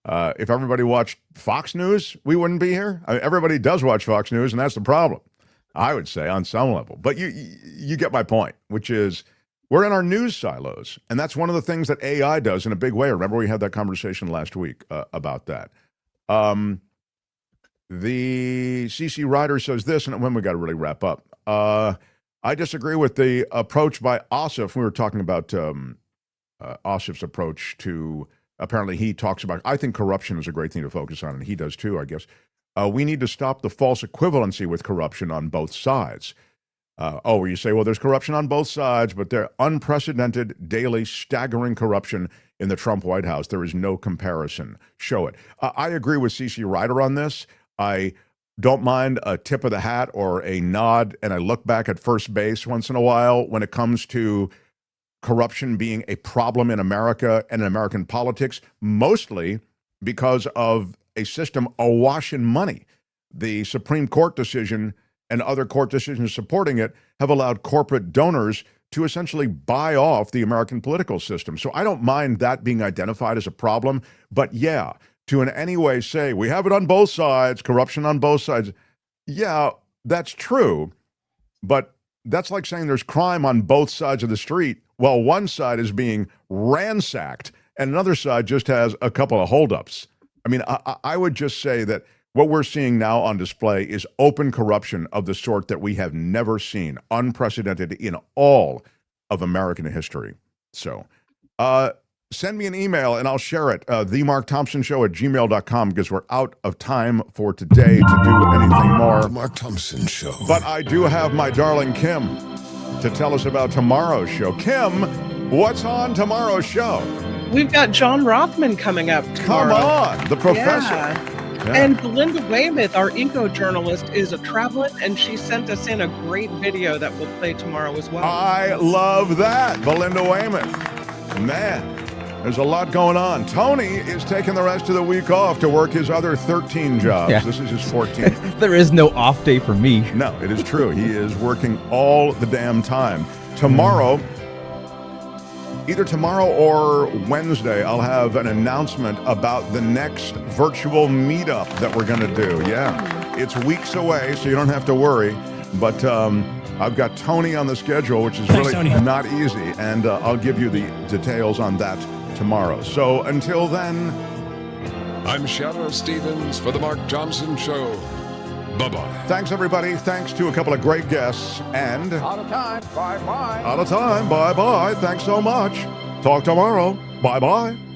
If everybody watched Fox News, we wouldn't be here. I mean, everybody does watch Fox News, and that's the problem, I would say, on some level. But you get my point, which is we're in our news silos, and that's one of the things that AI does in a big way. Remember, we had that conversation last week about that. The CC Ryder says this, and when we got to really wrap up. I disagree with the approach by Ossoff. We were talking about Ossoff's approach to, apparently he talks about, I think corruption is a great thing to focus on, and he does too, I guess. We need to stop the false equivalency with corruption on both sides. Where you say, well, there's corruption on both sides, but there unprecedented, daily, staggering corruption in the Trump White House. There is no comparison. Show it. I agree with CC Ryder on this. I don't mind a tip of the hat or a nod, and I look back at first base once in a while when it comes to corruption being a problem in America and in American politics, mostly because of a system awash in money. The Supreme Court decision and other court decisions supporting it have allowed corporate donors to essentially buy off the American political system. So I don't mind that being identified as a problem, but yeah, to in any way say, we have it on both sides, corruption on both sides. Yeah, that's true, but that's like saying there's crime on both sides of the street while one side is being ransacked and another side just has a couple of holdups. I mean, I would just say that what we're seeing now on display is open corruption of the sort that we have never seen, unprecedented in all of American history. So send me an email and I'll share it, themarkthompsonshow@gmail.com, because we're out of time for today to do anything more. The Mark Thompson Show. But I do have my darling Kim to tell us about tomorrow's show. Kim, what's on tomorrow's show? We've got John Rothman coming up tomorrow. Come on, the professor. Yeah. Yeah. And Belinda Weymouth, our eco-journalist, is a traveler, and she sent us in a great video that we'll play tomorrow as well. I love that, Belinda Weymouth. Man, there's a lot going on. Tony is taking the rest of the week off to work his other 13 jobs. Yeah. This is his 14th. There is no off day for me. No, it is true. He is working all the damn time. Tomorrow, either tomorrow or Wednesday, I'll have an announcement about the next virtual meetup that we're going to do. Yeah, it's weeks away, so you don't have to worry. But I've got Tony on the schedule, which is really not easy, and I'll give you the details on that tomorrow. So until then, I'm Shadow Stevens for The Mark Thompson Show. Bye-bye. Thanks, everybody. Thanks to a couple of great guests. And Out of time. Bye-bye. out of time. Bye-bye. Thanks so much. Talk tomorrow. Bye-bye.